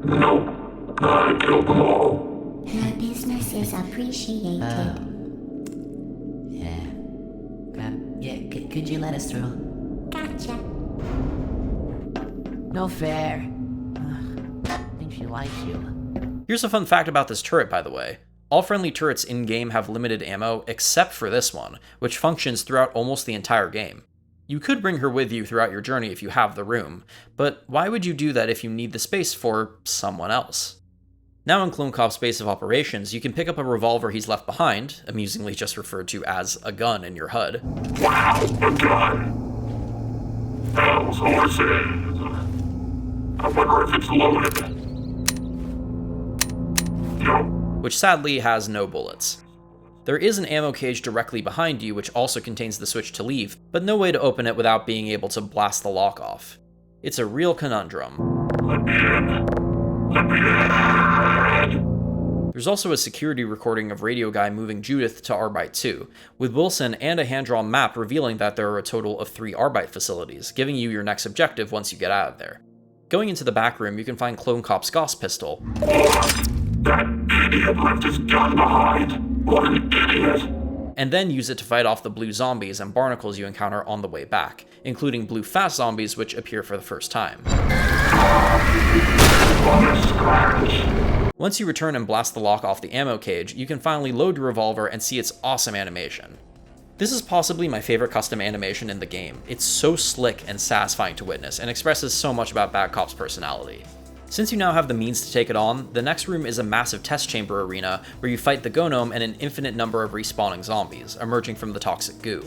Nope. I killed them all. Her business is appreciated. Could you let us through? Gotcha. No fair. I think she likes you. Here's a fun fact about this turret, by the way. All friendly turrets in-game have limited ammo, except for this one, which functions throughout almost the entire game. You could bring her with you throughout your journey if you have the room, but why would you do that if you need the space for someone else? Now in Clone Cop's base of operations, you can pick up a revolver he's left behind, amusingly just referred to as a gun in your HUD. Wow, a gun. Those horses. I wonder if it's loaded. No. Which sadly has no bullets. There is an ammo cage directly behind you which also contains the switch to leave, but no way to open it without being able to blast the lock off. It's a real conundrum. Let me in. Let me in. There's also a security recording of Radio Guy moving Judith to Arbite 2, with Wilson and a hand-drawn map revealing that there are a total of 3 Arbite facilities, giving you your next objective once you get out of there. Going into the back room, you can find Clone Cop's Gauss pistol. That idiot left his gun behind. What an idiot. And then use it to fight off the blue zombies and barnacles you encounter on the way back, including blue fast zombies which appear for the first time. Once you return and blast the lock off the ammo cage, you can finally load your revolver and see its awesome animation. This is possibly my favorite custom animation in the game. It's so slick and satisfying to witness, and expresses so much about Bad Cop's personality. Since you now have the means to take it on, the next room is a massive test chamber arena where you fight the Gnome and an infinite number of respawning zombies, emerging from the toxic goo.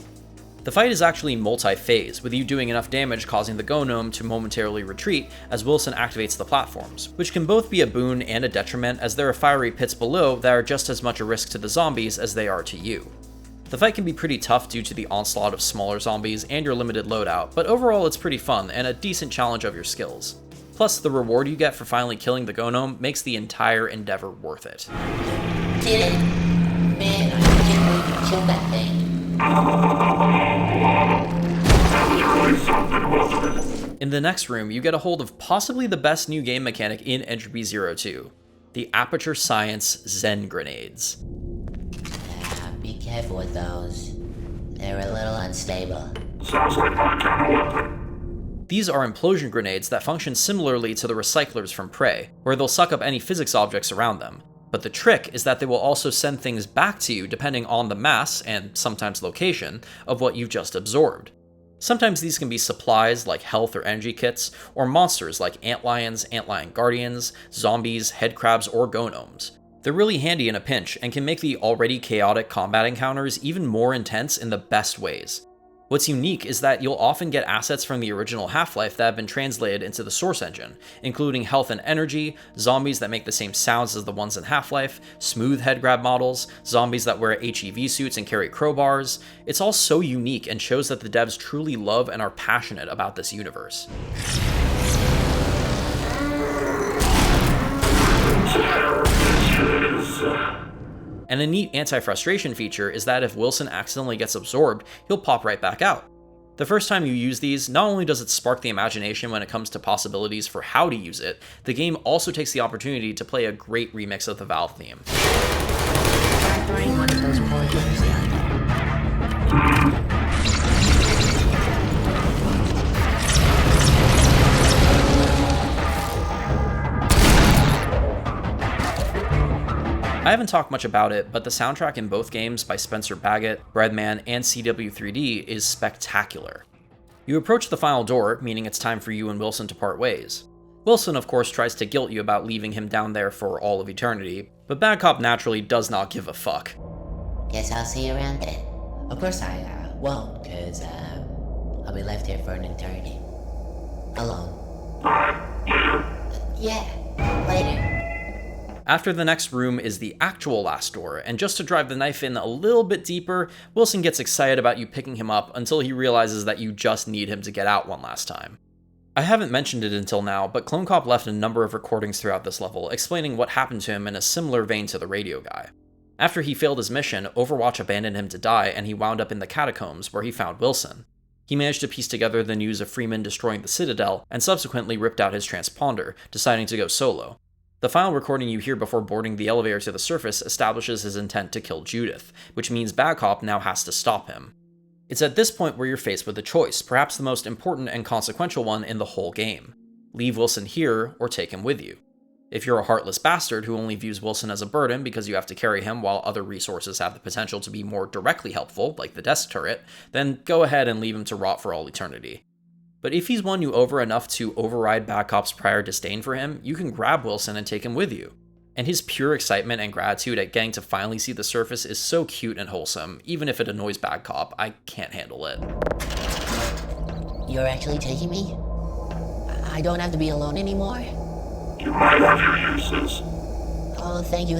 The fight is actually multi-phase, with you doing enough damage causing the Gnome to momentarily retreat as Wilson activates the platforms, which can both be a boon and a detriment as there are fiery pits below that are just as much a risk to the zombies as they are to you. The fight can be pretty tough due to the onslaught of smaller zombies and your limited loadout, but overall it's pretty fun and a decent challenge of your skills. Plus, the reward you get for finally killing the Gnome makes the entire endeavor worth it. Did it? Man, I can't believe you killed that thing. In the next room, you get a hold of possibly the best new game mechanic in Entropy 02, the Aperture Science Zen Grenades. Be careful with those. They're a little unstable. Sounds like my kind of weapon. These are implosion grenades that function similarly to the recyclers from Prey, where they'll suck up any physics objects around them. But the trick is that they will also send things back to you depending on the mass, and sometimes location, of what you've just absorbed. Sometimes these can be supplies like health or energy kits, or monsters like antlions, antlion guardians, zombies, headcrabs, or gnomes. They're really handy in a pinch, and can make the already chaotic combat encounters even more intense in the best ways. What's unique is that you'll often get assets from the original Half-Life that have been translated into the source engine, including health and energy, zombies that make the same sounds as the ones in Half-Life, smooth head grab models, zombies that wear HEV suits and carry crowbars. It's all so unique and shows that the devs truly love and are passionate about this universe. And a neat anti-frustration feature is that if Wilson accidentally gets absorbed, he'll pop right back out. The first time you use these, not only does it spark the imagination when it comes to possibilities for how to use it, the game also takes the opportunity to play a great remix of the Valve theme. I haven't talked much about it, but the soundtrack in both games by Spencer Baggett, Breadman, and CW3D is spectacular. You approach the final door, meaning it's time for you and Wilson to part ways. Wilson, of course, tries to guilt you about leaving him down there for all of eternity, but Bad Cop naturally does not give a fuck. Guess I'll see you around then. Of course I won't, cause I'll be left here for an eternity. Alone. Yeah, later. After the next room is the actual last door, and just to drive the knife in a little bit deeper, Wilson gets excited about you picking him up until he realizes that you just need him to get out one last time. I haven't mentioned it until now, but Clone Cop left a number of recordings throughout this level explaining what happened to him in a similar vein to the radio guy. After he failed his mission, Overwatch abandoned him to die and he wound up in the Catacombs where he found Wilson. He managed to piece together the news of Freeman destroying the Citadel and subsequently ripped out his transponder, deciding to go solo. The final recording you hear before boarding the elevator to the surface establishes his intent to kill Judith, which means Bad Cop now has to stop him. It's at this point where you're faced with a choice, perhaps the most important and consequential one in the whole game. Leave Wilson here, or take him with you. If you're a heartless bastard who only views Wilson as a burden because you have to carry him while other resources have the potential to be more directly helpful, like the desk turret, then go ahead and leave him to rot for all eternity. But if he's won you over enough to override Bad Cop's prior disdain for him, you can grab Wilson and take him with you. And his pure excitement and gratitude at getting to finally see the surface is so cute and wholesome, even if it annoys Bad Cop, I can't handle it. You're actually taking me? I don't have to be alone anymore? You might have your uses. Oh, thank you.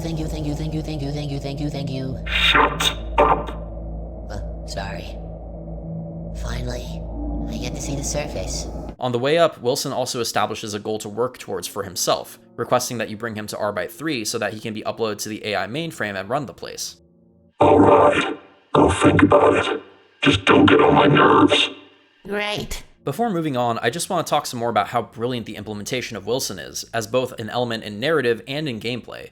Shut up. Sorry. Finally, I get to see the surface. On the way up, Wilson also establishes a goal to work towards for himself, requesting that you bring him to Arbite 3 so that he can be uploaded to the AI mainframe and run the place. Alright, I'll think about it. Just don't get on my nerves. Great. Before moving on, I just want to talk some more about how brilliant the implementation of Wilson is, as both an element in narrative and in gameplay.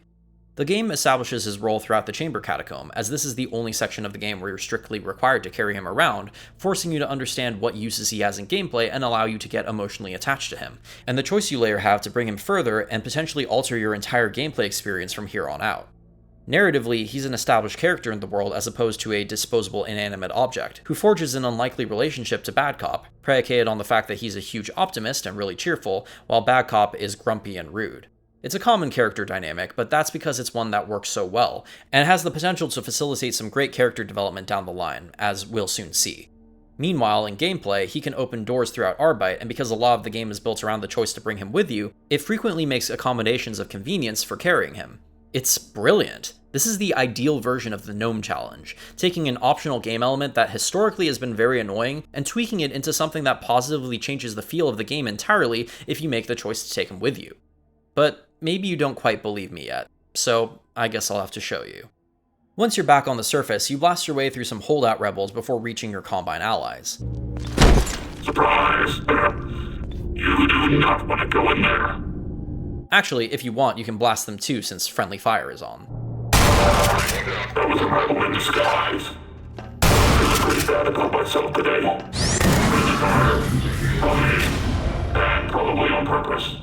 The game establishes his role throughout the Chamber Catacomb, as this is the only section of the game where you're strictly required to carry him around, forcing you to understand what uses he has in gameplay and allow you to get emotionally attached to him, and the choice you later have to bring him further and potentially alter your entire gameplay experience from here on out. Narratively, he's an established character in the world as opposed to a disposable inanimate object, who forges an unlikely relationship to Bad Cop, predicated on the fact that he's a huge optimist and really cheerful, while Bad Cop is grumpy and rude. It's a common character dynamic, but that's because it's one that works so well, and has the potential to facilitate some great character development down the line, as we'll soon see. Meanwhile, in gameplay, he can open doors throughout Arbite, and because a lot of the game is built around the choice to bring him with you, it frequently makes accommodations of convenience for carrying him. It's brilliant. This is the ideal version of the Gnome Challenge, taking an optional game element that historically has been very annoying and tweaking it into something that positively changes the feel of the game entirely if you make the choice to take him with you. But maybe you don't quite believe me yet, so I guess I'll have to show you. Once you're back on the surface, you blast your way through some holdout rebels before reaching your Combine allies. Surprise! You do not want to go in there. Actually, if you want, you can blast them too since friendly fire is on. That was a rebel in disguise. I'm feeling pretty bad about myself today. Friendly fire on me, and probably on purpose.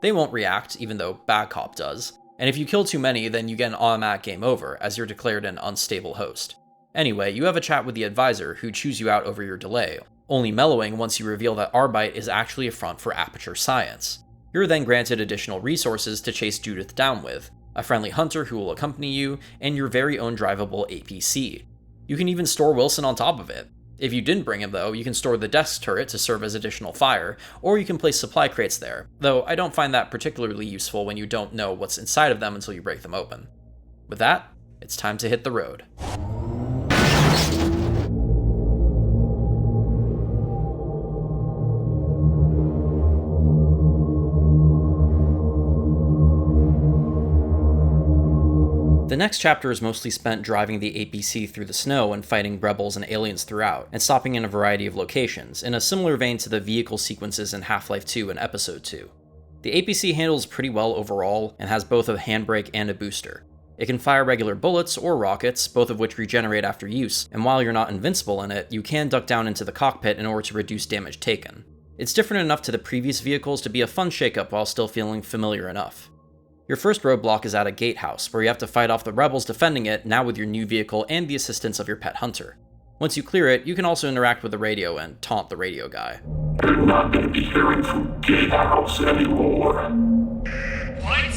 They won't react, even though Bad Cop does, and if you kill too many, then you get an automatic game over, as you're declared an unstable host. Anyway, you have a chat with the advisor, who chews you out over your delay, only mellowing once you reveal that Arbite is actually a front for Aperture Science. You're then granted additional resources to chase Judith down with, a friendly hunter who will accompany you, and your very own drivable APC. You can even store Wilson on top of it. If you didn't bring him though, you can store the desk turret to serve as additional fire, or you can place supply crates there, though I don't find that particularly useful when you don't know what's inside of them until you break them open. With that, it's time to hit the road. The next chapter is mostly spent driving the APC through the snow and fighting rebels and aliens throughout, and stopping in a variety of locations, in a similar vein to the vehicle sequences in Half-Life 2 and Episode 2. The APC handles pretty well overall, and has both a handbrake and a booster. It can fire regular bullets or rockets, both of which regenerate after use, and while you're not invincible in it, you can duck down into the cockpit in order to reduce damage taken. It's different enough to the previous vehicles to be a fun shakeup while still feeling familiar enough. Your first roadblock is at a gatehouse, where you have to fight off the rebels defending it, now with your new vehicle and the assistance of your pet hunter. Once you clear it, you can also interact with the radio and taunt the radio guy. You're not going to be hearing from Gatehouse anymore. What?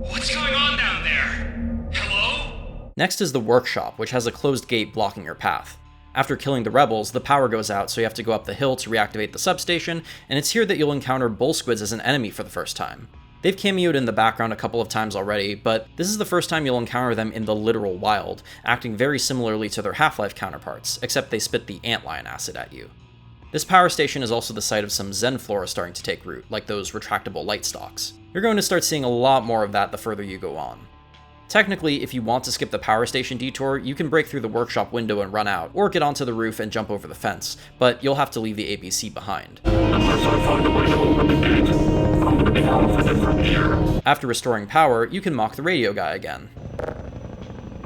What's going on down there? Hello? Next is the workshop, which has a closed gate blocking your path. After killing the rebels, the power goes out, so you have to go up the hill to reactivate the substation, and it's here that you'll encounter bull squids as an enemy for the first time. They've cameoed in the background a couple of times already, but this is the first time you'll encounter them in the literal wild, acting very similarly to their Half-Life counterparts, except they spit the antlion acid at you. This power station is also the site of some Zen flora starting to take root, like those retractable light stalks. You're going to start seeing a lot more of that the further you go on. Technically, if you want to skip the power station detour, you can break through the workshop window and run out, or get onto the roof and jump over the fence, but you'll have to leave the APC behind. Unless I find a way to open the gate, I'm going to be out of it from here. After restoring power, you can mock the radio guy again.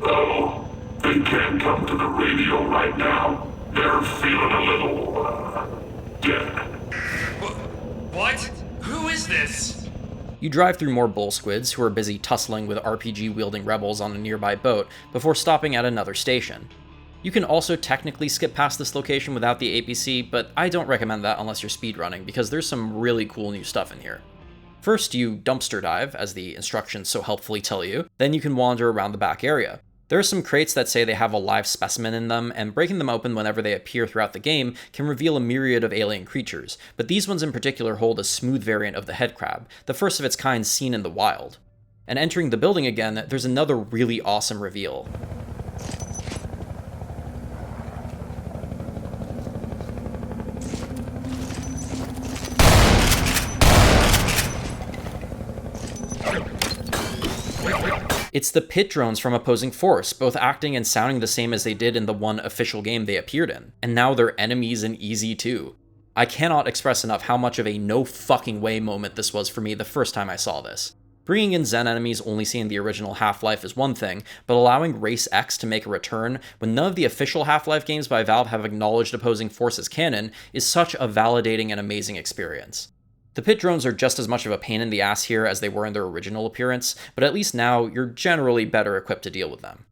Oh, they can't come to the radio right now. They're feeling a little, dead. What? Who is this? You drive through more bull squids, who are busy tussling with RPG-wielding rebels on a nearby boat, before stopping at another station. You can also technically skip past this location without the APC, but I don't recommend that unless you're speedrunning, because there's some really cool new stuff in here. First, you dumpster dive, as the instructions so helpfully tell you, then you can wander around the back area. There are some crates that say they have a live specimen in them, and breaking them open whenever they appear throughout the game can reveal a myriad of alien creatures, but these ones in particular hold a smooth variant of the head crab, the first of its kind seen in the wild. And entering the building again, there's another really awesome reveal. It's the pit drones from Opposing Force, both acting and sounding the same as they did in the one official game they appeared in, and now they're enemies in Easy too. I cannot express enough how much of a no fucking way moment this was for me the first time I saw this. Bringing in Zen enemies only seen in the original Half-Life is one thing, but allowing Race X to make a return when none of the official Half-Life games by Valve have acknowledged Opposing Force as canon is such a validating and amazing experience. The pit drones are just as much of a pain in the ass here as they were in their original appearance, but at least now you're generally better equipped to deal with them.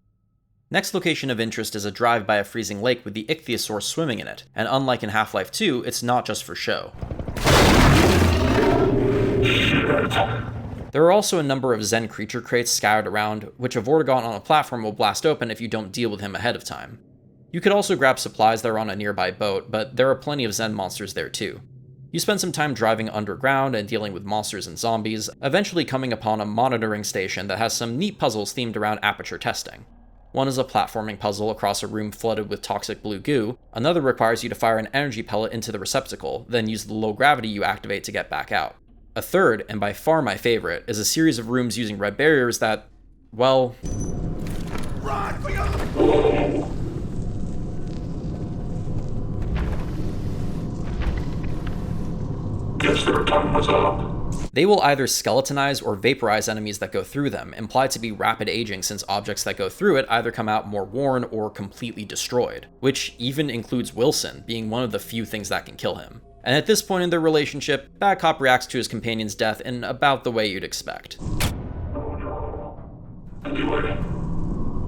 Next location of interest is a drive by a freezing lake with the ichthyosaur swimming in it, and unlike in Half-Life 2, it's not just for show. There are also a number of Zen creature crates scattered around, which a Vortigaunt on a platform will blast open if you don't deal with him ahead of time. You could also grab supplies that are on a nearby boat, but there are plenty of Zen monsters there too. You spend some time driving underground and dealing with monsters and zombies, eventually coming upon a monitoring station that has some neat puzzles themed around aperture testing. One is a platforming puzzle across a room flooded with toxic blue goo, another requires you to fire an energy pellet into the receptacle, then use the low gravity you activate to get back out. A third, and by far my favorite, is a series of rooms using red barriers that, well... Guess their time was up. They will either skeletonize or vaporize enemies that go through them, implied to be rapid aging since objects that go through it either come out more worn or completely destroyed, which even includes Wilson, being one of the few things that can kill him. And at this point in their relationship, Bad Cop reacts to his companion's death in about the way you'd expect.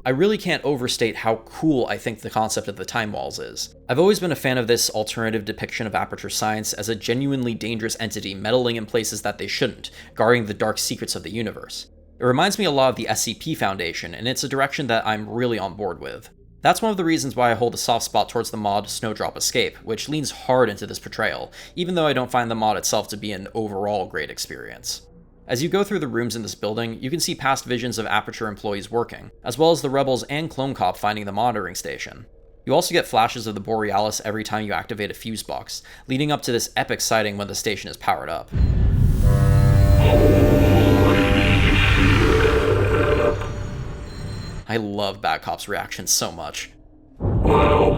I really can't overstate how cool I think the concept of the Time Walls is. I've always been a fan of this alternative depiction of aperture science as a genuinely dangerous entity meddling in places that they shouldn't, guarding the dark secrets of the universe. It reminds me a lot of the SCP Foundation, and it's a direction that I'm really on board with. That's one of the reasons why I hold a soft spot towards the mod Snowdrop Escape, which leans hard into this portrayal, even though I don't find the mod itself to be an overall great experience. As you go through the rooms in this building, you can see past visions of Aperture employees working, as well as the Rebels and Clone Cop finding the monitoring station. You also get flashes of the Borealis every time you activate a fuse box, leading up to this epic sighting when the station is powered up. I love Bad Cop's reaction so much. Well,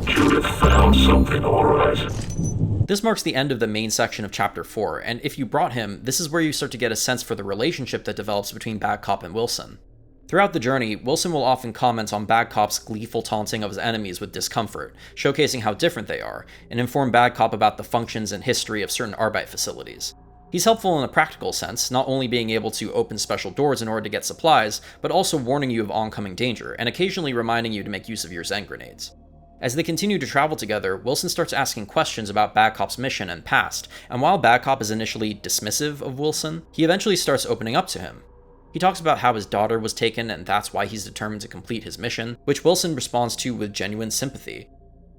Judith found something, alright. This marks the end of the main section of Chapter 4, and if you brought him, this is where you start to get a sense for the relationship that develops between Bad Cop and Wilson. Throughout the journey, Wilson will often comment on Bad Cop's gleeful taunting of his enemies with discomfort, showcasing how different they are, and inform Bad Cop about the functions and history of certain Arbite facilities. He's helpful in a practical sense, not only being able to open special doors in order to get supplies, but also warning you of oncoming danger, and occasionally reminding you to make use of your Zen grenades. As they continue to travel together, Wilson starts asking questions about Bad Cop's mission and past, and while Bad Cop is initially dismissive of Wilson, he eventually starts opening up to him. He talks about how his daughter was taken and that's why he's determined to complete his mission, which Wilson responds to with genuine sympathy.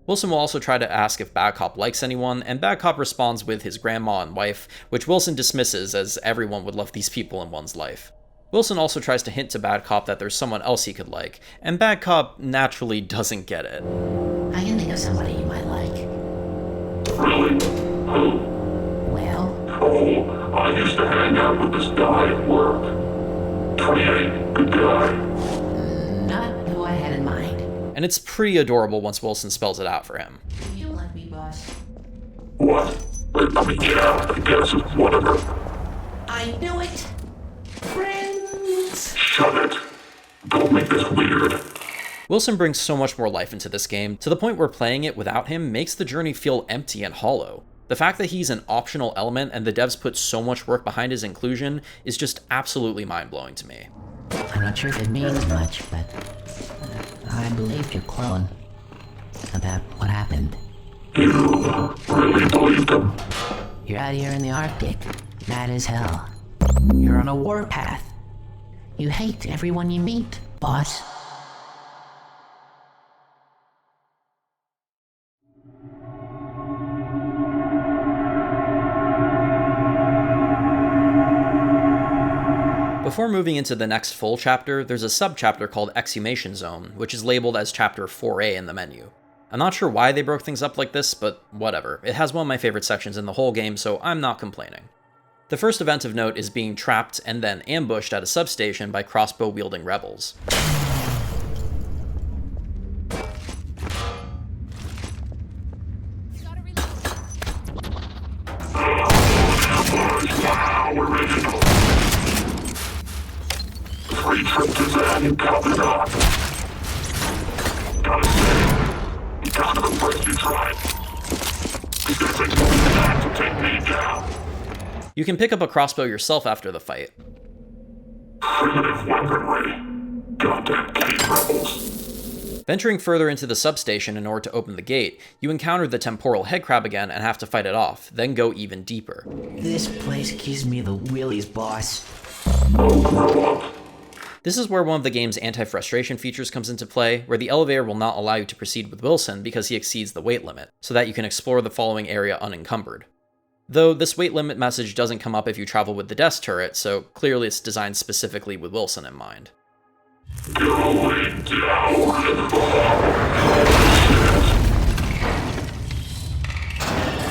Wilson will also try to ask if Bad Cop likes anyone, and Bad Cop responds with his grandma and wife, which Wilson dismisses as everyone would love these people in one's life. Wilson also tries to hint to Bad Cop that there's someone else he could like, and Bad Cop naturally doesn't get it. I can think of somebody you might like. Really? Who? Well, Oh, I used to hang out with this guy at work. 28, good guy. not who I had in mind. And it's pretty adorable once Wilson spells it out for him. You like me, boss? What? Let me get out, I guess, whatever. I knew it! Friends! Shut it. Don't make this weird. Wilson brings so much more life into this game, to the point where playing it without him makes the journey feel empty and hollow. The fact that he's an optional element and the devs put so much work behind his inclusion is just absolutely mind-blowing to me. I'm not sure if it means much, but I believed your clone about what happened. You really believed him? You're out here in the Arctic, mad as hell. You're on a warpath. You hate everyone you meet, boss. Before moving into the next full chapter, there's a subchapter called Exhumation Zone, which is labeled as Chapter 4A in the menu. I'm not sure why they broke things up like this, but whatever. It has one of my favorite sections in the whole game, so I'm not complaining. The first event of note is being trapped and then ambushed at a substation by crossbow-wielding rebels. Three trips to Zan and covered up. Gotta say, you got to the first you tried. He's gonna take more than that to take me down. You can pick up a crossbow yourself after the fight. Primitive weaponry. Goddamn cave rebels. Venturing further into the substation in order to open the gate, you encounter the temporal headcrab again and have to fight it off, then go even deeper. This place gives me the willies, boss. Oh, grow up. This is where one of the game's anti-frustration features comes into play, where the elevator will not allow you to proceed with Wilson because he exceeds the weight limit, so that you can explore the following area unencumbered. Though this weight limit message doesn't come up if you travel with the desk turret, so clearly it's designed specifically with Wilson in mind. Going down.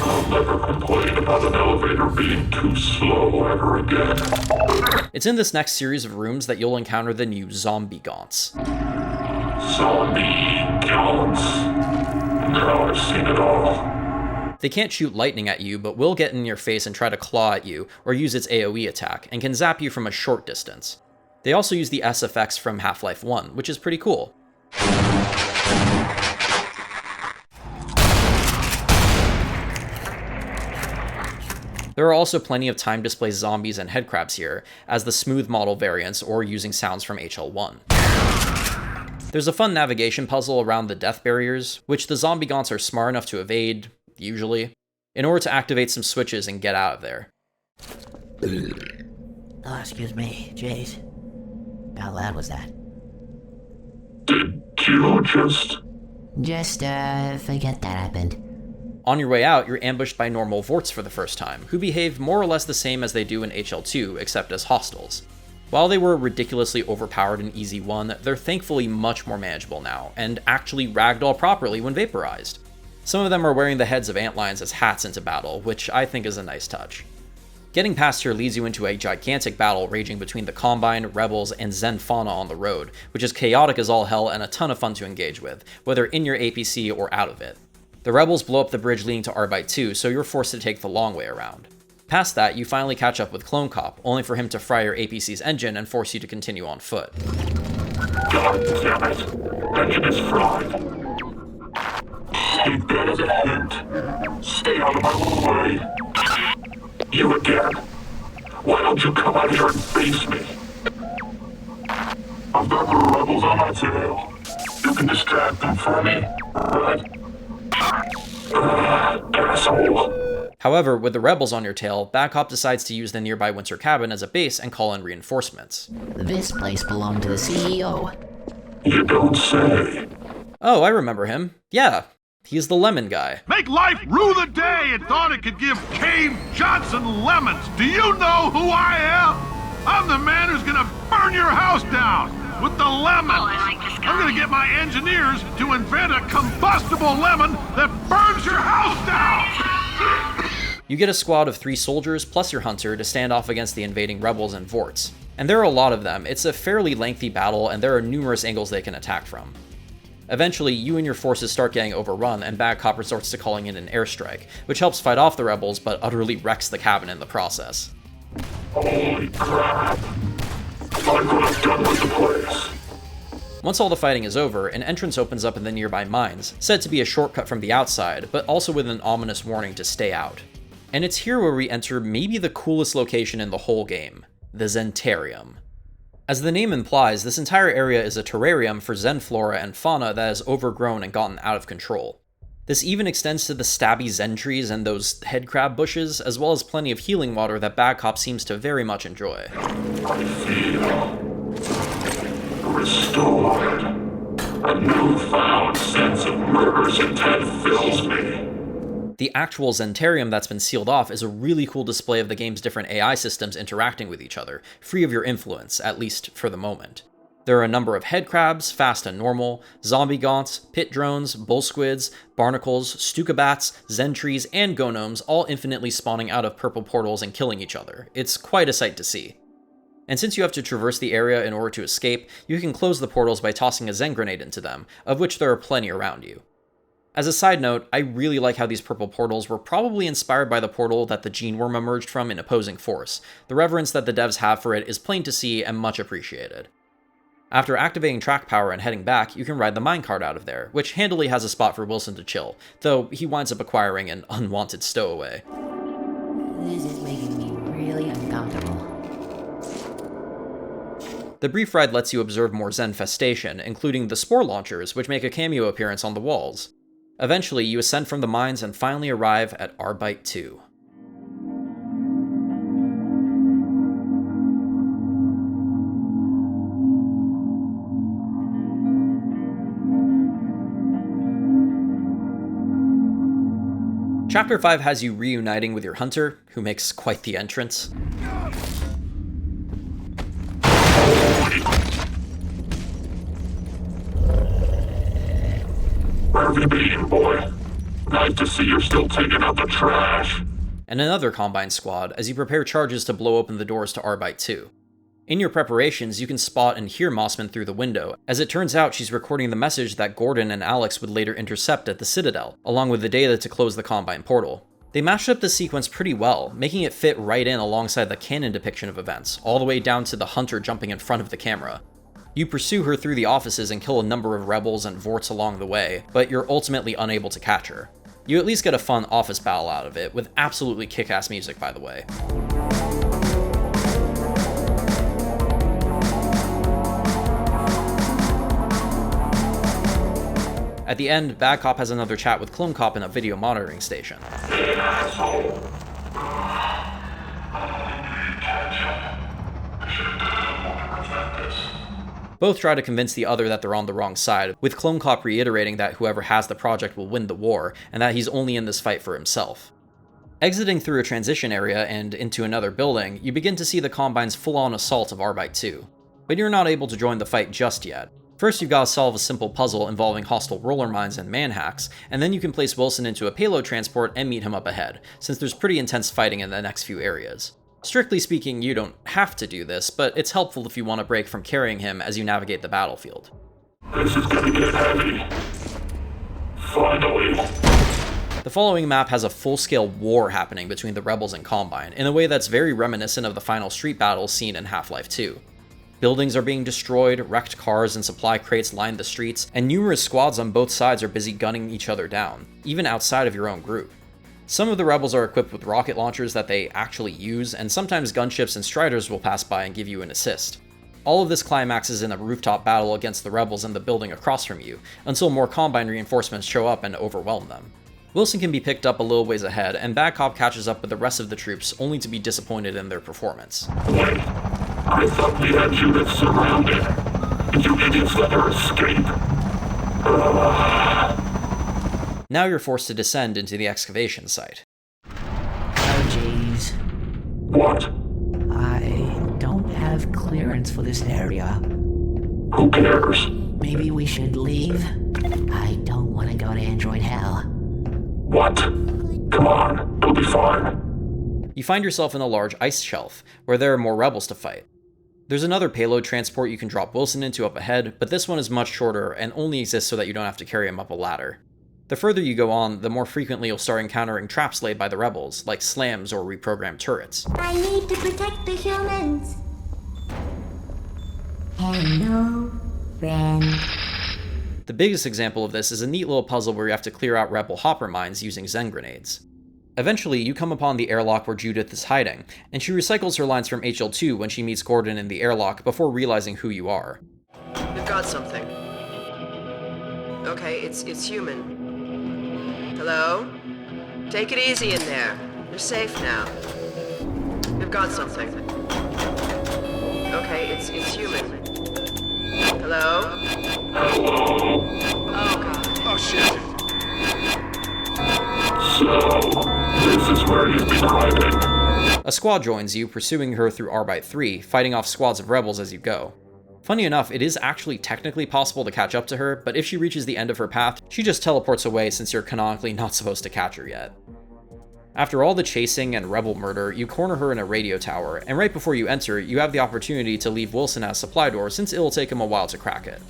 I'll never complain about an elevator being too slow ever again. It's in this next series of rooms that you'll encounter the new zombie gaunts. Zombie gaunts. Now I've seen it all. They can't shoot lightning at you, but will get in your face and try to claw at you, or use its AoE attack, and can zap you from a short distance. They also use the SFX from Half-Life 1, which is pretty cool. There are also plenty of time-displaced zombies and headcrabs here, as the smooth model variants or using sounds from HL1. There's a fun navigation puzzle around the death barriers, which the zombie gaunts are smart enough to evade, usually, in order to activate some switches and get out of there. Oh, excuse me, Jace. How loud was that? Did you just... Just, forget that happened. On your way out, you're ambushed by normal Vorts for the first time, who behave more or less the same as they do in HL2, except as hostiles. While they were ridiculously overpowered in Easy 1, they're thankfully much more manageable now, and actually ragdoll properly when vaporized. Some of them are wearing the heads of antlions as hats into battle, which I think is a nice touch. Getting past here leads you into a gigantic battle raging between the Combine, Rebels, and Zen Fauna on the road, which is chaotic as all hell and a ton of fun to engage with, whether in your APC or out of it. The Rebels blow up the bridge leading to Arbite 2, so you're forced to take the long way around. Past that, you finally catch up with Clone Cop, only for him to fry your APC's engine and force you to continue on foot. God damn it. Engine is fried. Take that as a hint. Stay out of my way. You again. Why don't you come out here and face me? I've got the rebels on my tail. You can distract them for me, right? Asshole. However, with the Rebels on your tail, Bad Cop decides to use the nearby winter cabin as a base and call in reinforcements. This place belonged to the CEO. You don't say. Oh, I remember him. Yeah, he's the lemon guy. Make life rue the day and thought it could give Cave Johnson lemons. Do you know who I am? I'm the man who's gonna burn your house down with the lemon. I'm gonna get my engineers to invent a combustible lemon that burns your house down. You get a squad of 3 soldiers plus your hunter to stand off against the invading rebels and Vorts. And there are a lot of them. It's a fairly lengthy battle and there are numerous angles they can attack from. Eventually, you and your forces start getting overrun, and Bad Cop resorts to calling in an airstrike, which helps fight off the rebels, but utterly wrecks the cabin in the process. Holy crap. I could have done with the place. Once all the fighting is over, an entrance opens up in the nearby mines, said to be a shortcut from the outside, but also with an ominous warning to stay out. And it's here where we enter maybe the coolest location in the whole game, the Zentarium. As the name implies, this entire area is a terrarium for Zen flora and fauna that has overgrown and gotten out of control. This even extends to the stabby Zen trees and those headcrab bushes, as well as plenty of healing water that Bad Cop seems to very much enjoy. I feel restored. A newfound sense of murder's intent fills me. The actual Zentarium that's been sealed off is a really cool display of the game's different AI systems interacting with each other, free of your influence, at least for the moment. There are a number of head crabs, fast and normal, zombie gaunts, pit drones, bull squids, barnacles, stukabats, zentries, and gonomes all infinitely spawning out of purple portals and killing each other. It's quite a sight to see. And since you have to traverse the area in order to escape, you can close the portals by tossing a Zen grenade into them, of which there are plenty around you. As a side note, I really like how these purple portals were probably inspired by the portal that the Gene Worm emerged from in Opposing Force. The reverence that the devs have for it is plain to see and much appreciated. After activating track power and heading back, you can ride the minecart out of there, which handily has a spot for Wilson to chill, though he winds up acquiring an unwanted stowaway. This is making me really uncomfortable. The brief ride lets you observe more Zenfestation, including the spore launchers, which make a cameo appearance on the walls. Eventually, you ascend from the mines and finally arrive at Arbite 2. Chapter 5 has you reuniting with your hunter, who makes quite the entrance. Where have you been, boy? Nice to see you're still taking out the trash. And another Combine squad as you prepare charges to blow open the doors to Arbite 2. In your preparations, you can spot and hear Mossman through the window. As it turns out, she's recording the message that Gordon and Alex would later intercept at the Citadel, along with the data to close the Combine portal. They mashed up the sequence pretty well, making it fit right in alongside the canon depiction of events, all the way down to the hunter jumping in front of the camera. You pursue her through the offices and kill a number of rebels and Vorts along the way, but you're ultimately unable to catch her. You at least get a fun office battle out of it, with absolutely kick-ass music, by the way. At the end, Bad Cop has another chat with Clone Cop in a video monitoring station. Hey, asshole. Both try to convince the other that they're on the wrong side, with Clone Cop reiterating that whoever has the project will win the war, and that he's only in this fight for himself. Exiting through a transition area and into another building, you begin to see the Combine's full-on assault of Arbite 2. But you're not able to join the fight just yet. First, you've got to solve a simple puzzle involving hostile roller mines and manhacks, and then you can place Wilson into a payload transport and meet him up ahead, since there's pretty intense fighting in the next few areas. Strictly speaking, you don't have to do this, but it's helpful if you want a break from carrying him as you navigate the battlefield. This is gonna get heavy. Finally. The following map has a full-scale war happening between the Rebels and Combine, in a way that's very reminiscent of the final street battles seen in Half-Life 2. Buildings are being destroyed, wrecked cars and supply crates line the streets, and numerous squads on both sides are busy gunning each other down, even outside of your own group. Some of the rebels are equipped with rocket launchers that they actually use, and sometimes gunships and striders will pass by and give you an assist. All of this climaxes in a rooftop battle against the rebels in the building across from you, until more Combine reinforcements show up and overwhelm them. Wilson can be picked up a little ways ahead, and Bad Cop catches up with the rest of the troops, only to be disappointed in their performance. Wait, I thought we had Judith surrounded. You idiots let her escape. Now you're forced to descend into the excavation site. Oh, jeez. What? I don't have clearance for this area. Who cares? Maybe we should leave? I don't want to go to Android Hell. What? Come on, it'll be fine. You find yourself in a large ice shelf, where there are more rebels to fight. There's another payload transport you can drop Wilson into up ahead, but this one is much shorter and only exists so that you don't have to carry him up a ladder. The further you go on, the more frequently you'll start encountering traps laid by the rebels, like slams or reprogrammed turrets. I need to protect the humans. Hello, friend. The biggest example of this is a neat little puzzle where you have to clear out rebel hopper mines using Zen grenades. Eventually, you come upon the airlock where Judith is hiding, and she recycles her lines from HL2 when she meets Gordon in the airlock before realizing who you are. We've got something. Okay, it's human. Hello? Take it easy in there. You're safe now. We've got something. Okay, it's human. Hello? Hello? Oh, God. Oh, shit. So, this is where you've been hiding. A squad joins you, pursuing her through Arbite 3, fighting off squads of rebels as you go. Funny enough, it is actually technically possible to catch up to her, but if she reaches the end of her path, she just teleports away since you're canonically not supposed to catch her yet. After all the chasing and rebel murder, you corner her in a radio tower, and right before you enter, you have the opportunity to leave Wilson at a supply door since it'll take him a while to crack it.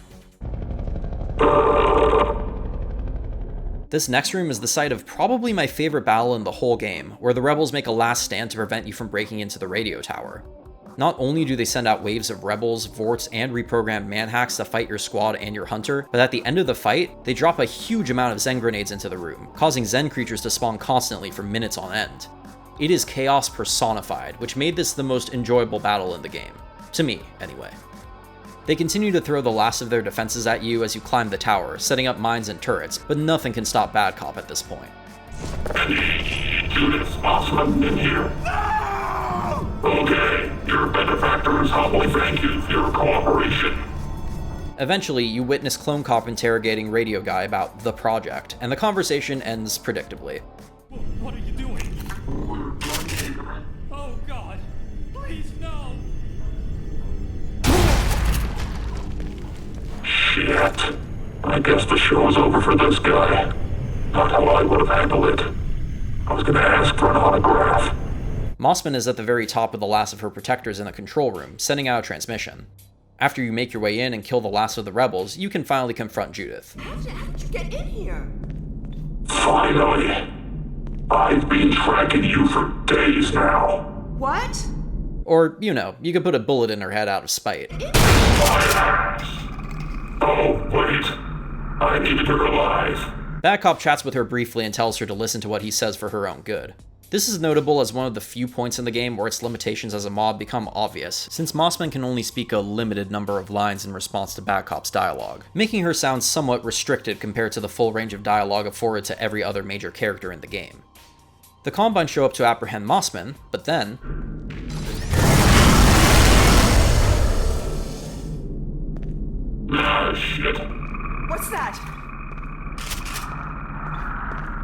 This next room is the site of probably my favorite battle in the whole game, where the rebels make a last stand to prevent you from breaking into the radio tower. Not only do they send out waves of rebels, vorts, and reprogrammed manhacks to fight your squad and your hunter, but at the end of the fight, they drop a huge amount of Zen grenades into the room, causing Zen creatures to spawn constantly for minutes on end. It is chaos personified, which made this the most enjoyable battle in the game. To me, anyway. They continue to throw the last of their defenses at you as you climb the tower, setting up mines and turrets, but nothing can stop Bad Cop at this point. Judith Mossman in here. Okay, your benefactors humbly thank you for your cooperation. Eventually, you witness Clone Cop interrogating Radio Guy about the project, and the conversation ends predictably. What are you doing? Oh God, please no! Shit. I guess the show's over for this guy. Not how I would have handled it. I was gonna ask for an autograph. Mossman is at the very top of the last of her protectors in the control room, sending out a transmission. After you make your way in and kill the last of the rebels, you can finally confront Judith. How did you get in here? Finally. I've been tracking you for days now. What? Or, you know, you could put a bullet in her head out of spite. My ass. Oh, wait. I needed her alive. Bad Cop chats with her briefly and tells her to listen to what he says for her own good. This is notable as one of the few points in the game where its limitations as a mod become obvious, since Mossman can only speak a limited number of lines in response to Bad Cop's dialogue, making her sound somewhat restricted compared to the full range of dialogue afforded to every other major character in the game. The Combine show up to apprehend Mossman, but then... Ah, shit. What's that?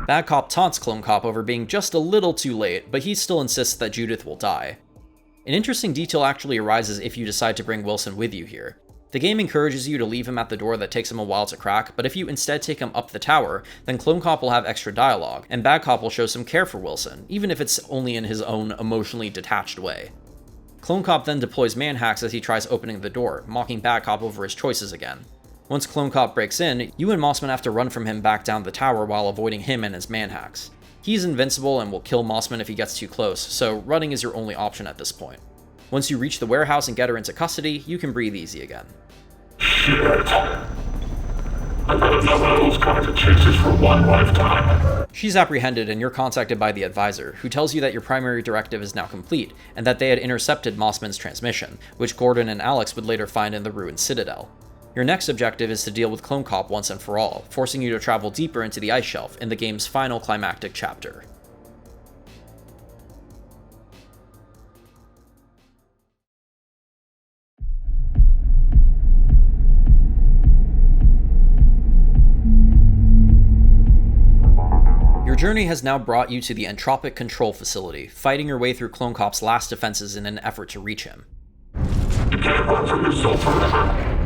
Bad Cop taunts Clone Cop over being just a little too late, but he still insists that Judith will die. An interesting detail actually arises if you decide to bring Wilson with you here. The game encourages you to leave him at the door that takes him a while to crack, but if you instead take him up the tower, then Clone Cop will have extra dialogue, and Bad Cop will show some care for Wilson, even if it's only in his own emotionally detached way. Clone Cop then deploys manhacks as he tries opening the door, mocking Bad Cop over his choices again. Once Clone Cop breaks in, you and Mossman have to run from him back down the tower while avoiding him and his manhacks. He's invincible and will kill Mossman if he gets too close, so running is your only option at this point. Once you reach the warehouse and get her into custody, you can breathe easy again. Shit. I've had enough of those kinds of chases for one lifetime. She's apprehended and you're contacted by the advisor, who tells you that your primary directive is now complete, and that they had intercepted Mossman's transmission, which Gordon and Alex would later find in the ruined Citadel. Your next objective is to deal with Clone Cop once and for all, forcing you to travel deeper into the ice shelf in the game's final climactic chapter. Your journey has now brought you to the Entropic Control Facility, fighting your way through Clone Cop's last defenses in an effort to reach him. You can't run from yourself forever.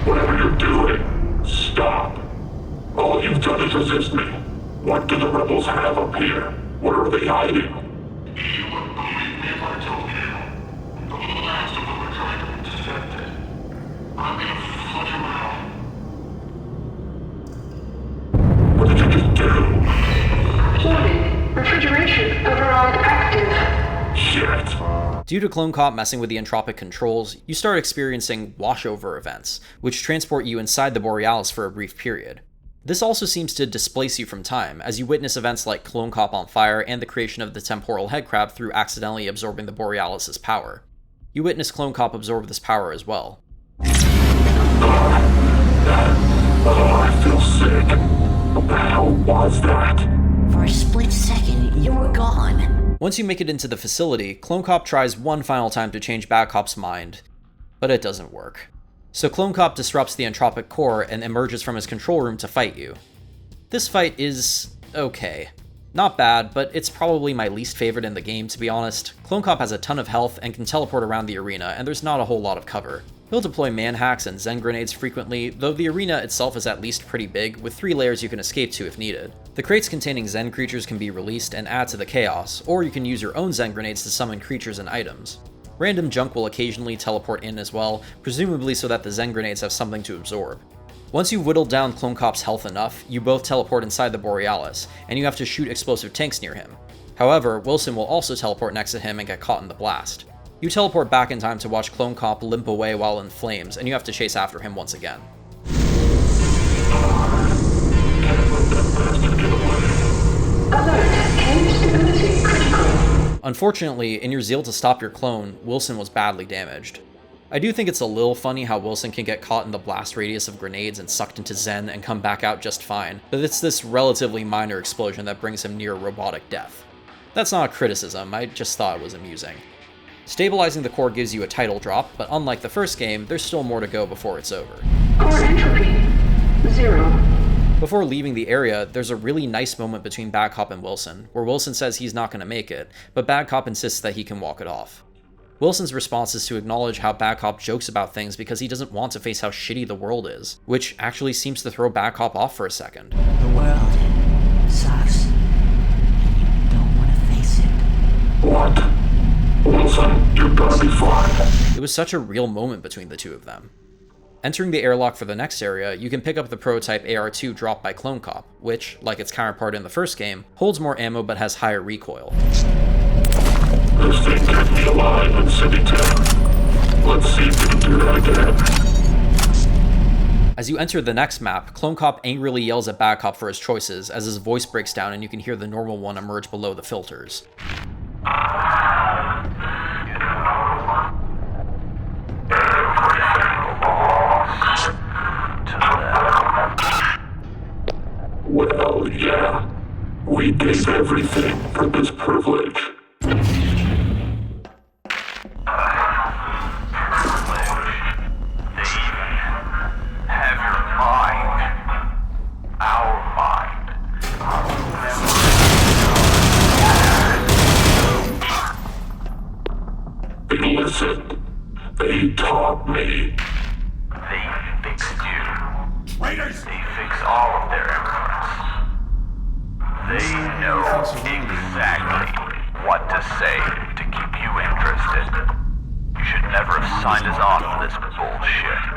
Whatever you're doing, stop. All you've done is resist me. What do the rebels have up here? What are they hiding? You wouldn't believe me if I told you. The last of them are trying to intercept it. I'm gonna flush them out. What did you just do? Warning. Refrigeration override active. Shit. Due to Clone Cop messing with the entropic controls, you start experiencing washover events, which transport you inside the Borealis for a brief period. This also seems to displace you from time, as you witness events like Clone Cop on fire and the creation of the temporal headcrab through accidentally absorbing the Borealis' power. You witness Clone Cop absorb this power as well. I feel sick. What the hell was that? For a split second, you were gone. Once you make it into the facility, Clone Cop tries one final time to change Bad Cop's mind, but it doesn't work. So Clone Cop disrupts the entropic core and emerges from his control room to fight you. This fight is okay. Not bad, but it's probably my least favorite in the game, to be honest. Clone Cop has a ton of health and can teleport around the arena, and there's not a whole lot of cover. He'll deploy man-hacks and Zen grenades frequently, though the arena itself is at least pretty big, with 3 layers you can escape to if needed. The crates containing Zen creatures can be released and add to the chaos, or you can use your own Zen grenades to summon creatures and items. Random junk will occasionally teleport in as well, presumably so that the Zen grenades have something to absorb. Once you've whittled down Clone Cop's health enough, you both teleport inside the Borealis, and you have to shoot explosive tanks near him. However, Wilson will also teleport next to him and get caught in the blast. You teleport back in time to watch Clone Cop limp away while in flames, and you have to chase after him once again. Unfortunately, in your zeal to stop your clone, Wilson was badly damaged. I do think it's a little funny how Wilson can get caught in the blast radius of grenades and sucked into Zen and come back out just fine, but it's this relatively minor explosion that brings him near robotic death. That's not a criticism, I just thought it was amusing. Stabilizing the core gives you a title drop, but unlike the first game, there's still more to go before it's over. Core entropy, 0. Before leaving the area, there's a really nice moment between Bad Cop and Wilson, where Wilson says he's not going to make it, but Bad Cop insists that he can walk it off. Wilson's response is to acknowledge how Bad Cop jokes about things because he doesn't want to face how shitty the world is, which actually seems to throw Bad Cop off for a second. The world sucks, and you don't want to face it. What? Wilson, you're gonna be fine. It was such a real moment between the two of them. Entering the airlock for the next area, you can pick up the prototype AR-2 dropped by Clone Cop, which, like its counterpart in the first game, holds more ammo but has higher recoil. This thing kept me alive in City 10. Let's see if we can do that again. As you enter the next map, Clone Cop angrily yells at Bad Cop for his choices as his voice breaks down and you can hear the normal one emerge below the filters. Well, yeah. We gave everything for this privilege. Listen, they taught me. They fixed you. Raiders! They fix all of their errors. They know exactly what to say to keep you interested. You should never have signed us on for this bullshit.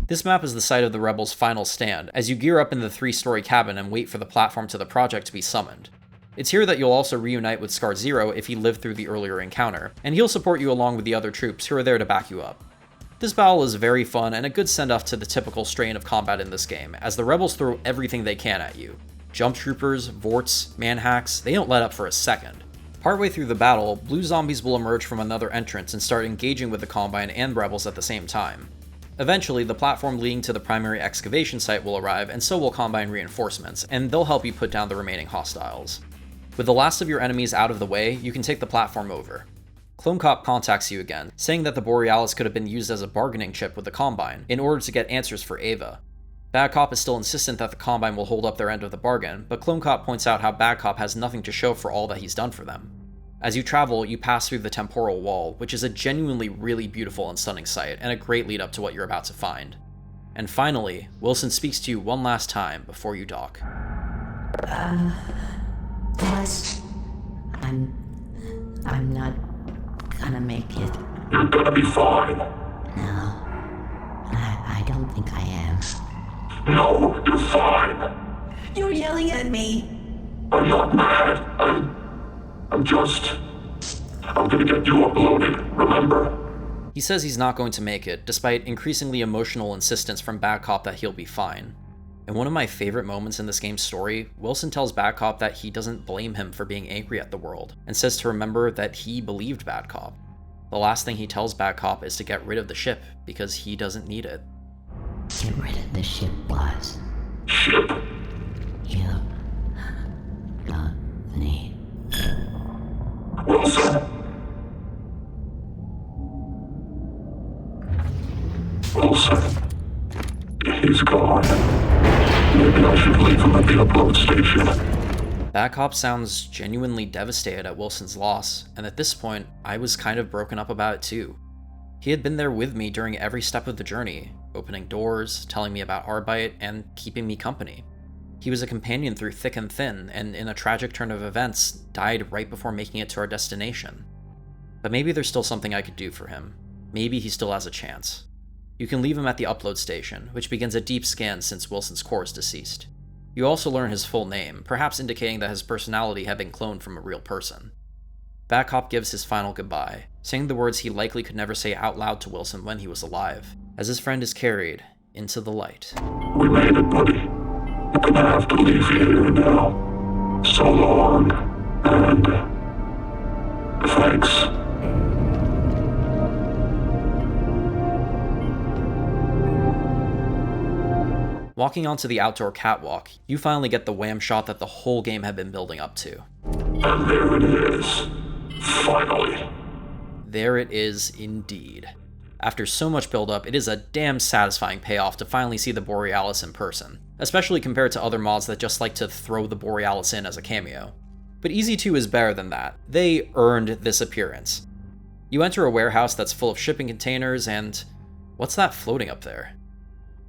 This map is the site of the Rebels' final stand, as you gear up in the 3-story cabin and wait for the platform to the project to be summoned. It's here that you'll also reunite with Scar Zero if he lived through the earlier encounter, and he'll support you along with the other troops who are there to back you up. This battle is very fun and a good send-off to the typical strain of combat in this game, as the Rebels throw everything they can at you. Jump troopers, vorts, man-hacks, they don't let up for a second. Partway through the battle, blue zombies will emerge from another entrance and start engaging with the Combine and Rebels at the same time. Eventually, the platform leading to the primary excavation site will arrive, and so will Combine reinforcements, and they'll help you put down the remaining hostiles. With the last of your enemies out of the way, you can take the platform over. Clone Cop contacts you again, saying that the Borealis could have been used as a bargaining chip with the Combine, in order to get answers for Ava. Bad Cop is still insistent that the Combine will hold up their end of the bargain, but Clone Cop points out how Bad Cop has nothing to show for all that he's done for them. As you travel, you pass through the temporal wall, which is a genuinely really beautiful and stunning sight, and a great lead up to what you're about to find. And finally, Wilson speaks to you one last time before you dock. Boss, I'm not gonna make it. You're gonna be fine. No, I don't think I am. No, you're fine. You're yelling at me. I'm not mad. I'm gonna get you uploaded, remember? He says he's not going to make it, despite increasingly emotional insistence from Bad Cop that he'll be fine. In one of my favorite moments in this game's story, Wilson tells Bad Cop that he doesn't blame him for being angry at the world, and says to remember that he believed Bad Cop. The last thing he tells Bad Cop is to get rid of the ship, because he doesn't need it. Get rid of the ship, boss. Ship? You don't need... Wilson? Wilson? He's gone. Maybe I should leave him at the upload station. Bad Cop sounds genuinely devastated at Wilson's loss, and at this point, I was kind of broken up about it too. He had been there with me during every step of the journey, opening doors, telling me about Arbite, and keeping me company. He was a companion through thick and thin, and in a tragic turn of events, died right before making it to our destination. But maybe there's still something I could do for him. Maybe he still has a chance. You can leave him at the upload station, which begins a deep scan since Wilson's core is deceased. You also learn his full name, perhaps indicating that his personality had been cloned from a real person. Bad Cop gives his final goodbye, saying the words he likely could never say out loud to Wilson when he was alive, as his friend is carried into the light. We made it, buddy. You're gonna have to leave here now. So long, and thanks. Walking onto the outdoor catwalk, you finally get the wham shot that the whole game had been building up to. And there it is. Finally. There it is indeed. After so much build-up, it is a damn satisfying payoff to finally see the Borealis in person, especially compared to other mods that just like to throw the Borealis in as a cameo. But Easy 2 is better than that. They earned this appearance. You enter a warehouse that's full of shipping containers, and what's that floating up there?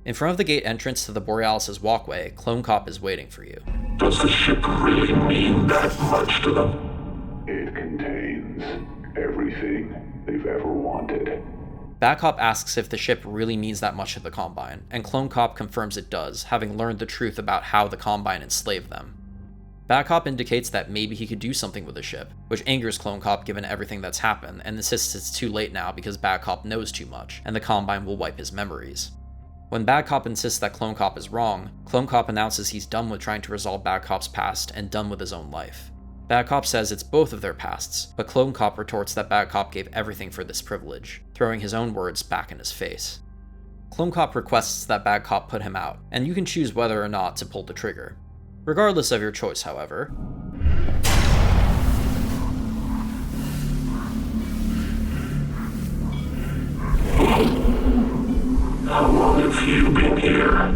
In front of the gate entrance to the Borealis' walkway, Clone Cop is waiting for you. Does the ship really mean that much to them? It contains everything they've ever wanted. Bad Cop asks if the ship really means that much to the Combine, and Clone Cop confirms it does, having learned the truth about how the Combine enslaved them. Bad Cop indicates that maybe he could do something with the ship, which angers Clone Cop given everything that's happened, and insists it's too late now because Bad Cop knows too much, and the Combine will wipe his memories. When Bad Cop insists that Clone Cop is wrong, Clone Cop announces he's done with trying to resolve Bad Cop's past and done with his own life. Bad Cop says it's both of their pasts, but Clone Cop retorts that Bad Cop gave everything for this privilege, throwing his own words back in his face. Clone Cop requests that Bad Cop put him out, and you can choose whether or not to pull the trigger. Regardless of your choice, however, how long have you been here?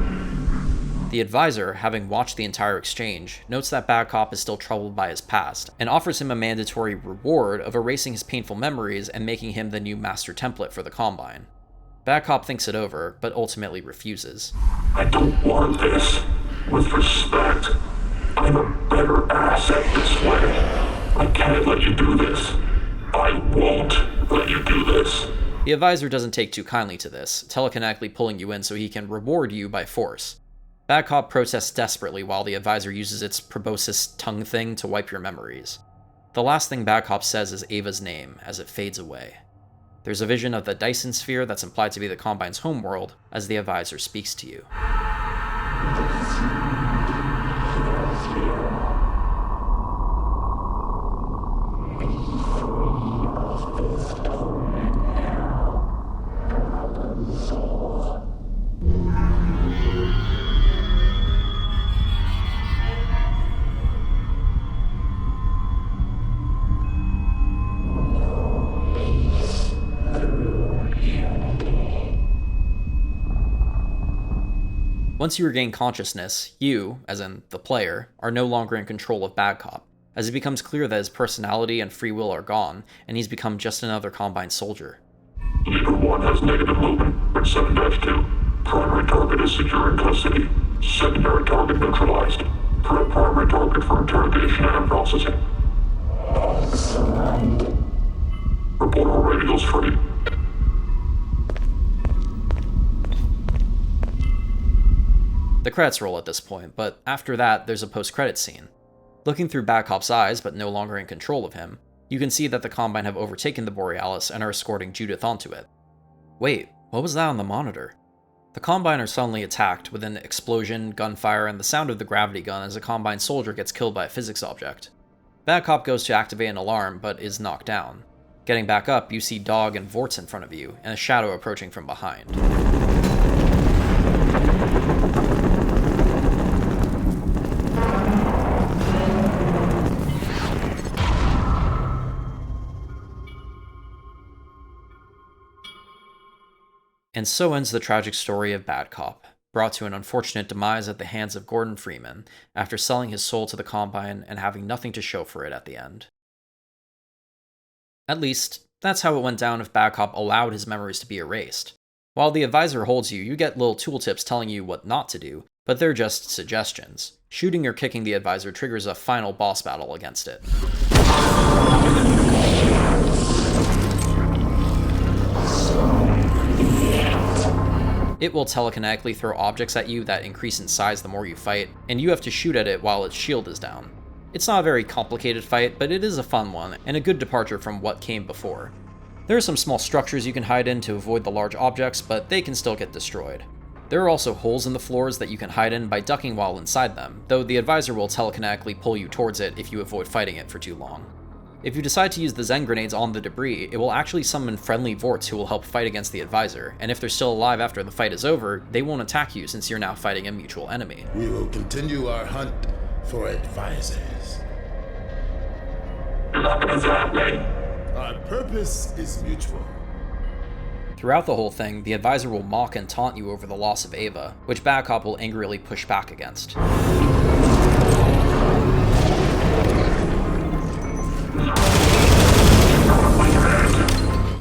The advisor, having watched the entire exchange, notes that Bad Cop is still troubled by his past, and offers him a mandatory reward of erasing his painful memories and making him the new master template for the Combine. Bad Cop thinks it over, but ultimately refuses. I don't want this. With respect, I'm a better asset this way. I can't let you do this. I won't let you do this. The advisor doesn't take too kindly to this, telekinetically pulling you in so he can reward you by force. Bad Cop protests desperately while the advisor uses its proboscis tongue thing to wipe your memories. The last thing Bad Cop says is Ava's name as it fades away. There's a vision of the Dyson sphere that's implied to be the Combine's homeworld as the advisor speaks to you. Once you regain consciousness, you, as in the player, are no longer in control of Bad Cop, as it becomes clear that his personality and free will are gone, and he's become just another Combine soldier. Leader 1 has negative movement at 7-2. Primary target is secure in custody. Secondary target neutralized. Prep primary target for interrogation and processing. Report all radios free. The credits roll at this point, but after that, there's a post-credits scene. Looking through Bad Cop's eyes, but no longer in control of him, you can see that the Combine have overtaken the Borealis and are escorting Judith onto it. Wait, what was that on the monitor? The Combine are suddenly attacked with an explosion, gunfire, and the sound of the gravity gun as a Combine soldier gets killed by a physics object. Bad Cop goes to activate an alarm, but is knocked down. Getting back up, you see Dog and Vorts in front of you, and a shadow approaching from behind. And so ends the tragic story of Bad Cop. brought to an unfortunate demise at the hands of Gordon Freeman after selling his soul to the Combine and having nothing to show for it at the end. At least, that's how it went down if Badcop allowed his memories to be erased. While the advisor holds you, you get little tooltips telling you what not to do, but they're just suggestions. Shooting or kicking the advisor triggers a final boss battle against it. It will telekinetically throw objects at you that increase in size the more you fight, and you have to shoot at it while its shield is down. It's not a very complicated fight, but it is a fun one, and a good departure from what came before. There are some small structures you can hide in to avoid the large objects, but they can still get destroyed. There are also holes in the floors that you can hide in by ducking while inside them, though the advisor will telekinetically pull you towards it if you avoid fighting it for too long. If you decide to use the Zen grenades on the debris, it will actually summon friendly Vorts who will help fight against the advisor, and if they're still alive after the fight is over, they won't attack you since you're now fighting a mutual enemy. We will continue our hunt for advisors. Our purpose is mutual. Throughout the whole thing, the advisor will mock and taunt you over the loss of Ava, which Badcop will angrily push back against.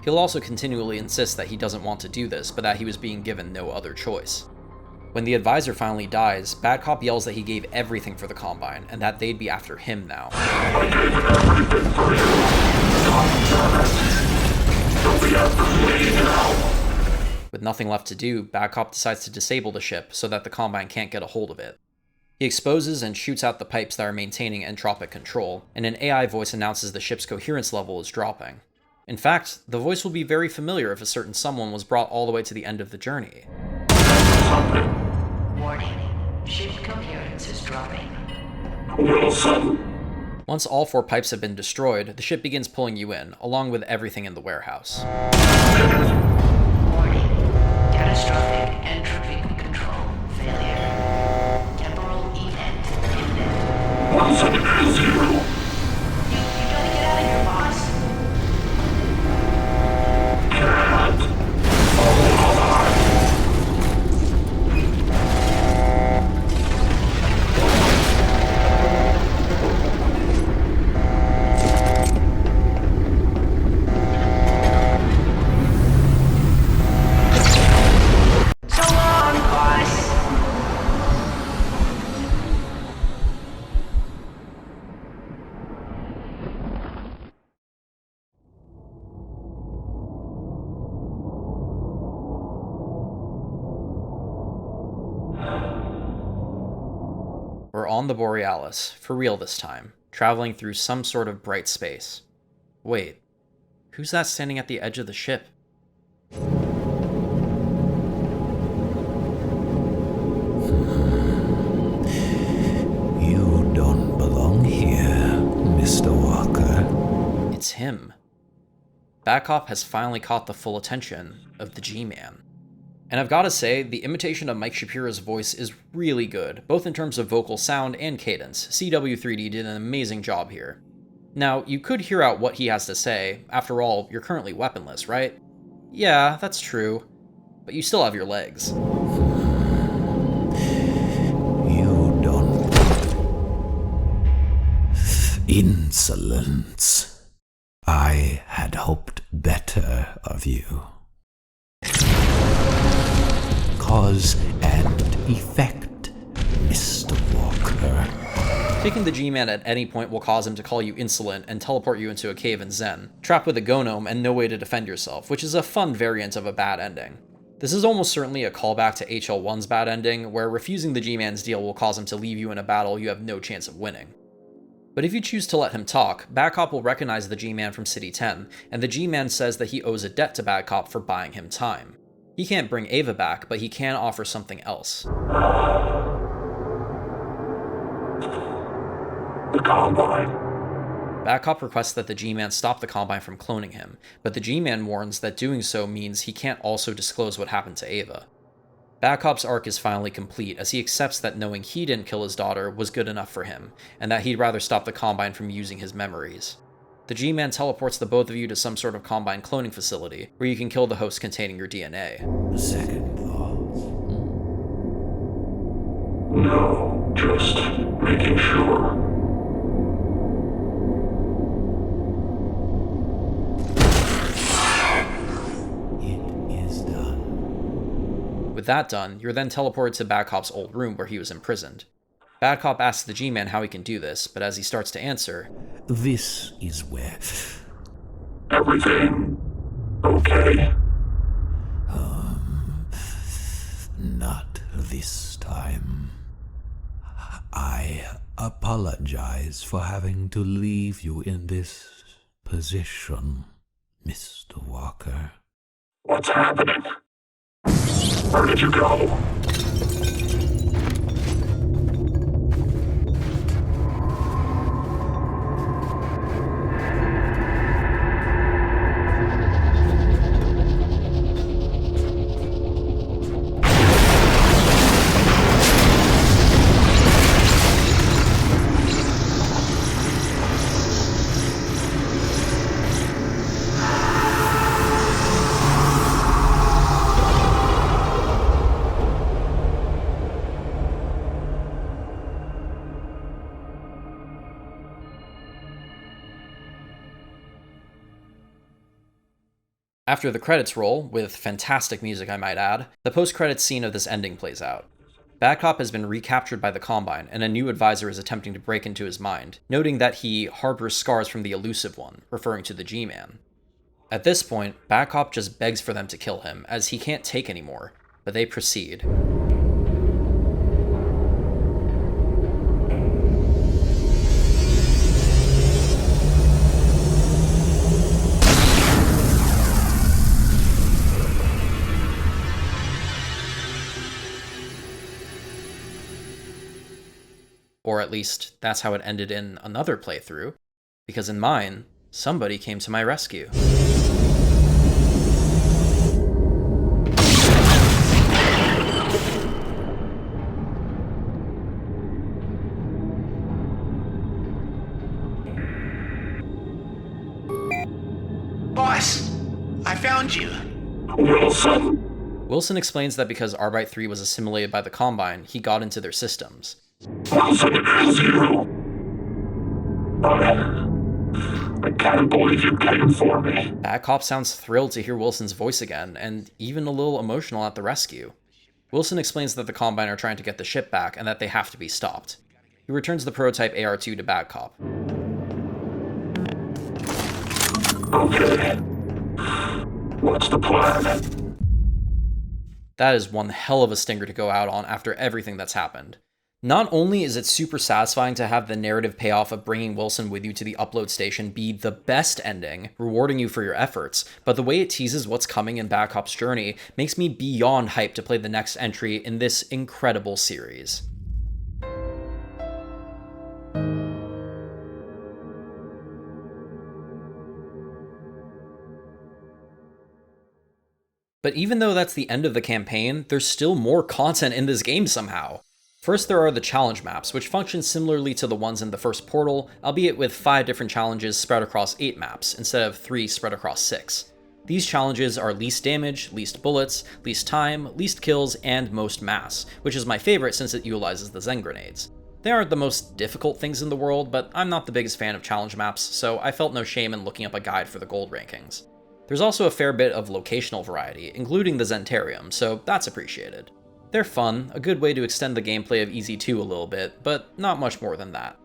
He'll also continually insist that he doesn't want to do this, but that he was being given no other choice. When the advisor finally dies, Badcop yells that he gave everything for the Combine, and that they'd be after him now. With nothing left to do, Badcop decides to disable the ship so that the Combine can't get a hold of it. He exposes and shoots out the pipes that are maintaining entropic control, and an AI voice announces the ship's coherence level is dropping. In fact, the voice will be very familiar if a certain someone was brought all the way to the end of the journey. Warning. Ship coherence is dropping. Once all 4 pipes have been destroyed, the ship begins pulling you in, along with everything in the warehouse. Warning. Catastrophic entropy control failure. Temporal event imminent. 1780. You gotta get out of here, boss. We're on the Borealis, for real this time, traveling through some sort of bright space. Wait, who's that standing at the edge of the ship? You don't belong here, Mr. Walker. It's him. Badcop has finally caught the full attention of the G-Man. And I've gotta say, the imitation of Mike Shapiro's voice is really good, both in terms of vocal sound and cadence. CW3D did an amazing job here. Now, you could hear out what he has to say. After all, you're currently weaponless, right? Yeah, that's true. But you still have your legs. You don't... Insolence. I had hoped better of you. Cause and effect, Mr. Walker. Taking the G-Man at any point will cause him to call you insolent and teleport you into a cave in Zen, trapped with a gonome and no way to defend yourself, which is a fun variant of a bad ending. This is almost certainly a callback to HL1's bad ending, where refusing the G-Man's deal will cause him to leave you in a battle you have no chance of winning. But if you choose to let him talk, Badcop will recognize the G-Man from City 10, and the G-Man says that he owes a debt to Badcop for buying him time. He can't bring Ava back, but he can offer something else. The Combine. Badcop requests that the G-Man stop the Combine from cloning him, but the G-Man warns that doing so means he can't also disclose what happened to Ava. Badcop's arc is finally complete, as he accepts that knowing he didn't kill his daughter was good enough for him, and that he'd rather stop the Combine from using his memories. The G-Man teleports the both of you to some sort of Combine cloning facility, where you can kill the host containing your DNA. Second thoughts. No, just making sure. With that done, you're then teleported to Bad Cop's old room where he was imprisoned. Bad Cop asks the G-Man how he can do this, but as he starts to answer, this is where... Everything okay? Not this time. I apologize for having to leave you in this position, Mr. Walker. What's happening? Where did you go? After the credits roll, with fantastic music I might add, the post-credits scene of this ending plays out. Bad Cop has been recaptured by the Combine, and a new advisor is attempting to break into his mind, noting that he harbors scars from the Elusive One, referring to the G-Man. At this point, Bad Cop just begs for them to kill him, as he can't take anymore, but they proceed. Or at least, that's how it ended in another playthrough, because in mine, somebody came to my rescue. Boss, I found you. Wilson explains that because Arbite 3 was assimilated by the Combine, he got into their systems. Wilson, it is you! I can't believe you came for me. Bad Cop sounds thrilled to hear Wilson's voice again, and even a little emotional at the rescue. Wilson explains that the Combine are trying to get the ship back and that they have to be stopped. He returns the prototype AR-2 to Bad Cop. Okay. What's the plan? That is one hell of a stinger to go out on after everything that's happened. Not only is it super satisfying to have the narrative payoff of bringing Wilson with you to the upload station be the best ending, rewarding you for your efforts, but the way it teases what's coming in Bad Cop's journey makes me beyond hyped to play the next entry in this incredible series. But even though that's the end of the campaign, there's still more content in this game somehow. First, there are the challenge maps, which function similarly to the ones in the first Portal, albeit with 5 different challenges spread across 8 maps, instead of 3 spread across 6. These challenges are least damage, least bullets, least time, least kills, and most mass, which is my favorite since it utilizes the Zen grenades. They aren't the most difficult things in the world, but I'm not the biggest fan of challenge maps, so I felt no shame in looking up a guide for the gold rankings. There's also a fair bit of locational variety, including the Zentarium, so that's appreciated. They're fun, a good way to extend the gameplay of Easy 2 a little bit, but not much more than that.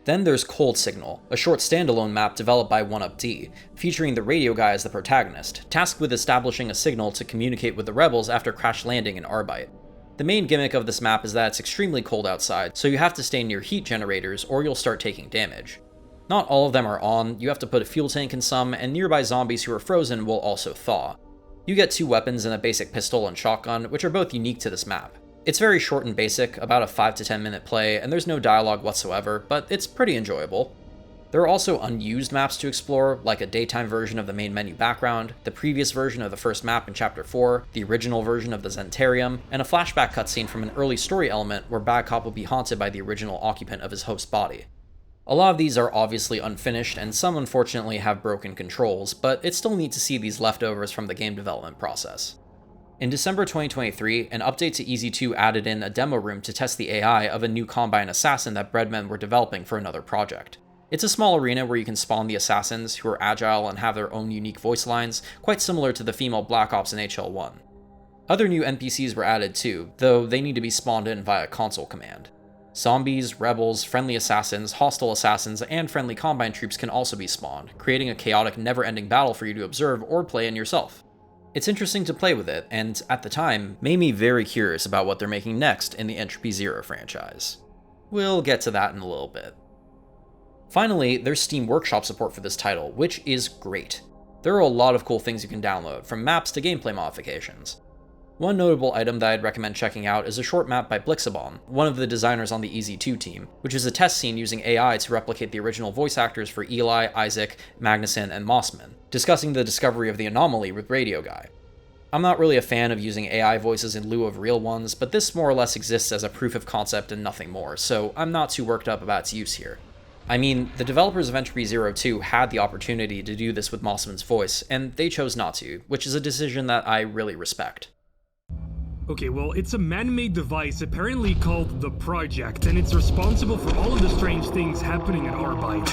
Then there's Cold Signal, a short standalone map developed by 1UP, featuring the radio guy as the protagonist, tasked with establishing a signal to communicate with the rebels after crash landing in Arbite. The main gimmick of this map is that it's extremely cold outside, so you have to stay near heat generators or you'll start taking damage. Not all of them are on, you have to put a fuel tank in some, and nearby zombies who are frozen will also thaw. You get 2 weapons and a basic pistol and shotgun, which are both unique to this map. It's very short and basic, about a 5 to 10 minute play, and there's no dialogue whatsoever, but it's pretty enjoyable. There are also unused maps to explore, like a daytime version of the main menu background, the previous version of the first map in Chapter 4, the original version of the Zentarium, and a flashback cutscene from an early story element where Bad Cop will be haunted by the original occupant of his host's body. A lot of these are obviously unfinished, and some unfortunately have broken controls, but it's still neat to see these leftovers from the game development process. In December 2023, an update to EZ2 added in a demo room to test the AI of a new Combine assassin that Breadmen were developing for another project. It's a small arena where you can spawn the assassins, who are agile and have their own unique voice lines, quite similar to the female Black Ops in HL1. Other new NPCs were added too, though they need to be spawned in via console command. Zombies, rebels, friendly assassins, hostile assassins, and friendly Combine troops can also be spawned, creating a chaotic, never-ending battle for you to observe or play in yourself. It's interesting to play with it, and at the time, made me very curious about what they're making next in the Entropy Zero franchise. We'll get to that in a little bit. Finally, there's Steam Workshop support for this title, which is great. There are a lot of cool things you can download, from maps to gameplay modifications. One notable item that I'd recommend checking out is a short map by Blixabon, one of the designers on the EZ2 team, which is a test scene using AI to replicate the original voice actors for Eli, Isaac, Magnuson, and Mossman, discussing the discovery of the anomaly with Radio Guy. I'm not really a fan of using AI voices in lieu of real ones, but this more or less exists as a proof of concept and nothing more, so I'm not too worked up about its use here. I mean, the developers of Entropy Zero 2 had the opportunity to do this with Mossman's voice, and they chose not to, which is a decision that I really respect. Okay, well, it's a man-made device apparently called the Project, and it's responsible for all of the strange things happening at Arbite.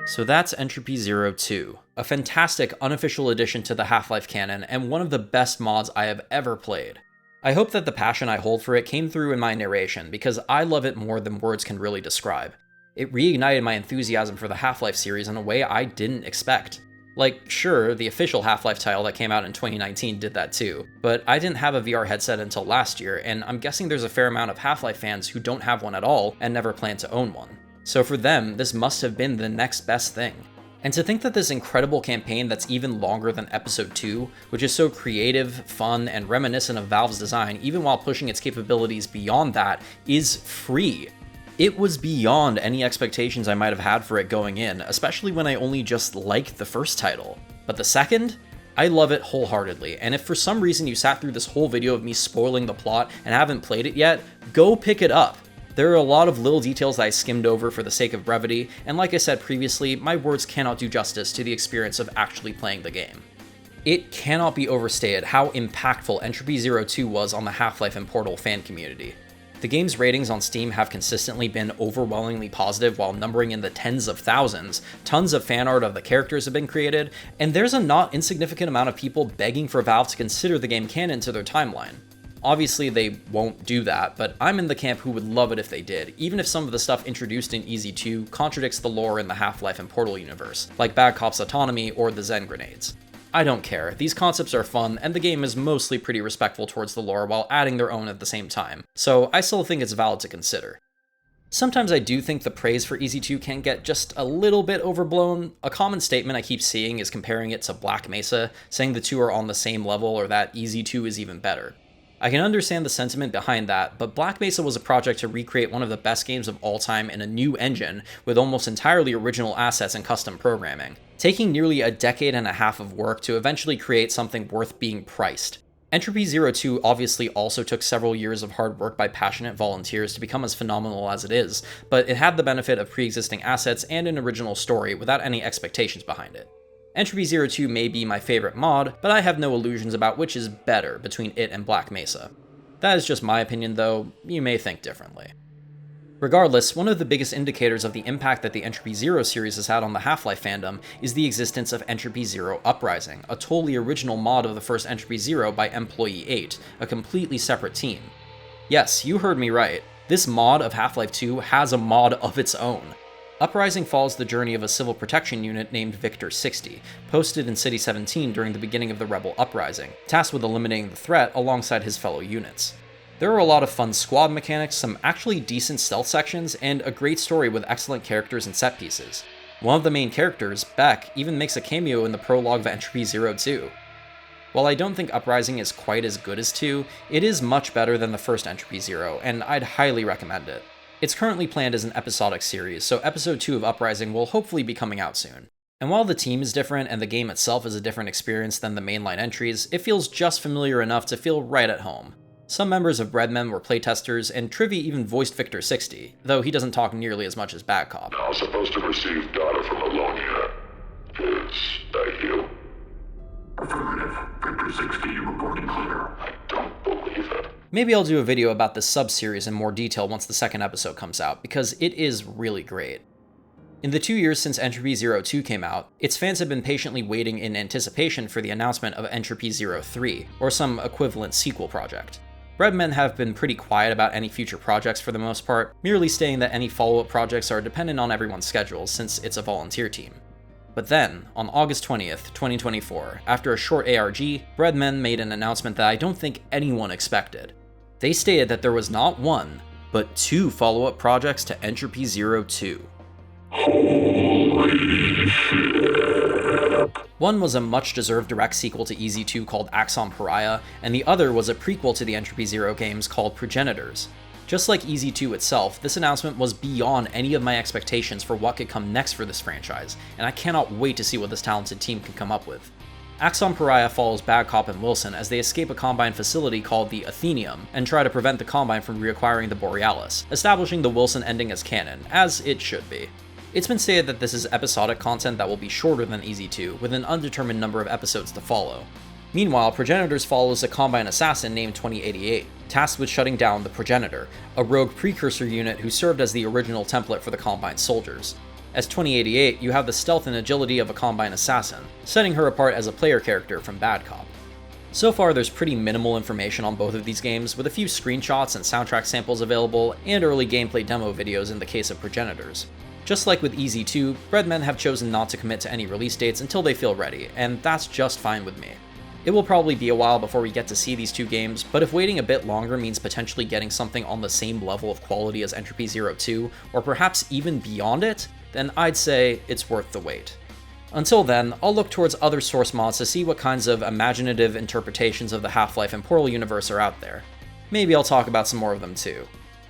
So that's Entropy Zero 2, a fantastic unofficial addition to the Half-Life canon and one of the best mods I have ever played. I hope that the passion I hold for it came through in my narration, because I love it more than words can really describe. It reignited my enthusiasm for the Half-Life series in a way I didn't expect. Like, sure, the official Half-Life title that came out in 2019 did that too, but I didn't have a VR headset until last year, and I'm guessing there's a fair amount of Half-Life fans who don't have one at all and never plan to own one. So for them, this must have been the next best thing. And to think that this incredible campaign that's even longer than Episode 2, which is so creative, fun, and reminiscent of Valve's design even while pushing its capabilities beyond that, is free. It was beyond any expectations I might have had for it going in, especially when I only just liked the first title. But the second? I love it wholeheartedly, and if for some reason you sat through this whole video of me spoiling the plot and haven't played it yet, go pick it up. There are a lot of little details that I skimmed over for the sake of brevity, and like I said previously, my words cannot do justice to the experience of actually playing the game. It cannot be overstated how impactful Entropy Zero 2 was on the Half-Life and Portal fan community. The game's ratings on Steam have consistently been overwhelmingly positive while numbering in the tens of thousands, tons of fan art of the characters have been created, and there's a not insignificant amount of people begging for Valve to consider the game canon to their timeline. Obviously, they won't do that, but I'm in the camp who would love it if they did, even if some of the stuff introduced in EZ2 contradicts the lore in the Half-Life and Portal universe, like Bad Cop's autonomy or the Zen grenades. I don't care, these concepts are fun, and the game is mostly pretty respectful towards the lore while adding their own at the same time, so I still think it's valid to consider. Sometimes I do think the praise for EZ2 can get just a little bit overblown. A common statement I keep seeing is comparing it to Black Mesa, saying the two are on the same level or that EZ2 is even better. I can understand the sentiment behind that, but Black Mesa was a project to recreate one of the best games of all time in a new engine with almost entirely original assets and custom programming, taking nearly a decade and a half of work to eventually create something worth being priced. Entropy Zero 2 obviously also took several years of hard work by passionate volunteers to become as phenomenal as it is, but it had the benefit of pre-existing assets and an original story without any expectations behind it. Entropy Zero 2 may be my favorite mod, but I have no illusions about which is better between it and Black Mesa. That is just my opinion though, you may think differently. Regardless, one of the biggest indicators of the impact that the Entropy Zero series has had on the Half-Life fandom is the existence of Entropy Zero Uprising, a totally original mod of the first Entropy Zero by Employee 8, a completely separate team. Yes, you heard me right, this mod of Half-Life 2 has a mod of its own. Uprising follows the journey of a civil protection unit named Victor 60, posted in City 17 during the beginning of the Rebel Uprising, tasked with eliminating the threat alongside his fellow units. There are a lot of fun squad mechanics, some actually decent stealth sections, and a great story with excellent characters and set pieces. One of the main characters, Beck, even makes a cameo in the prologue of Entropy Zero 2. While I don't think Uprising is quite as good as 2, it is much better than the first Entropy Zero, and I'd highly recommend it. It's currently planned as an episodic series, so episode 2 of Uprising will hopefully be coming out soon. And while the team is different and the game itself is a different experience than the mainline entries, it feels just familiar enough to feel right at home. Some members of Breadmen were playtesters, and Trivy even voiced Victor 60, though he doesn't talk nearly as much as Bad Cop. Now supposed to receive data from Alonia. Is that you? Affirmative. Victor 60, reporting clear. I don't believe it. Maybe I'll do a video about this sub-series in more detail once the second episode comes out, because it is really great. In the 2 years since Entropy 02 came out, its fans have been patiently waiting in anticipation for the announcement of Entropy 03, or some equivalent sequel project. Breadmen have been pretty quiet about any future projects for the most part, merely stating that any follow-up projects are dependent on everyone's schedules since it's a volunteer team. But then, on August 20th, 2024, after a short ARG, Breadmen made an announcement that I don't think anyone expected. They stated that there was not one, but 2 follow-up projects to Entropy 02. Holy shit. One was a much-deserved direct sequel to EZ2 called Axon Pariah, and the other was a prequel to the Entropy 0 games called Progenitors. Just like EZ2 itself, this announcement was beyond any of my expectations for what could come next for this franchise, and I cannot wait to see what this talented team can come up with. Axon Pariah follows Bad Cop and Wilson as they escape a Combine facility called the Athenium and try to prevent the Combine from reacquiring the Borealis, establishing the Wilson ending as canon, as it should be. It's been stated that this is episodic content that will be shorter than EZ2, with an undetermined number of episodes to follow. Meanwhile, Progenitors follows a Combine assassin named 2088, tasked with shutting down the Progenitor, a rogue precursor unit who served as the original template for the Combine soldiers. As 2088, you have the stealth and agility of a Combine assassin, setting her apart as a player character from Bad Cop. So far, there's pretty minimal information on both of these games, with a few screenshots and soundtrack samples available, and early gameplay demo videos in the case of Progenitors. Just like with EZ2, Breadmen have chosen not to commit to any release dates until they feel ready, and that's just fine with me. It will probably be a while before we get to see these 2 games, but if waiting a bit longer means potentially getting something on the same level of quality as Entropy 02, or perhaps even beyond it, then I'd say it's worth the wait. Until then, I'll look towards other source mods to see what kinds of imaginative interpretations of the Half-Life and Portal universe are out there. Maybe I'll talk about some more of them too.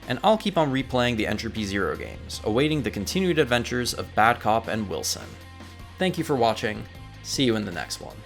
And I'll keep on replaying the Entropy 0 games, awaiting the continued adventures of Bad Cop and Wilson. Thank you for watching, see you in the next one.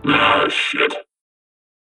Ah, shit.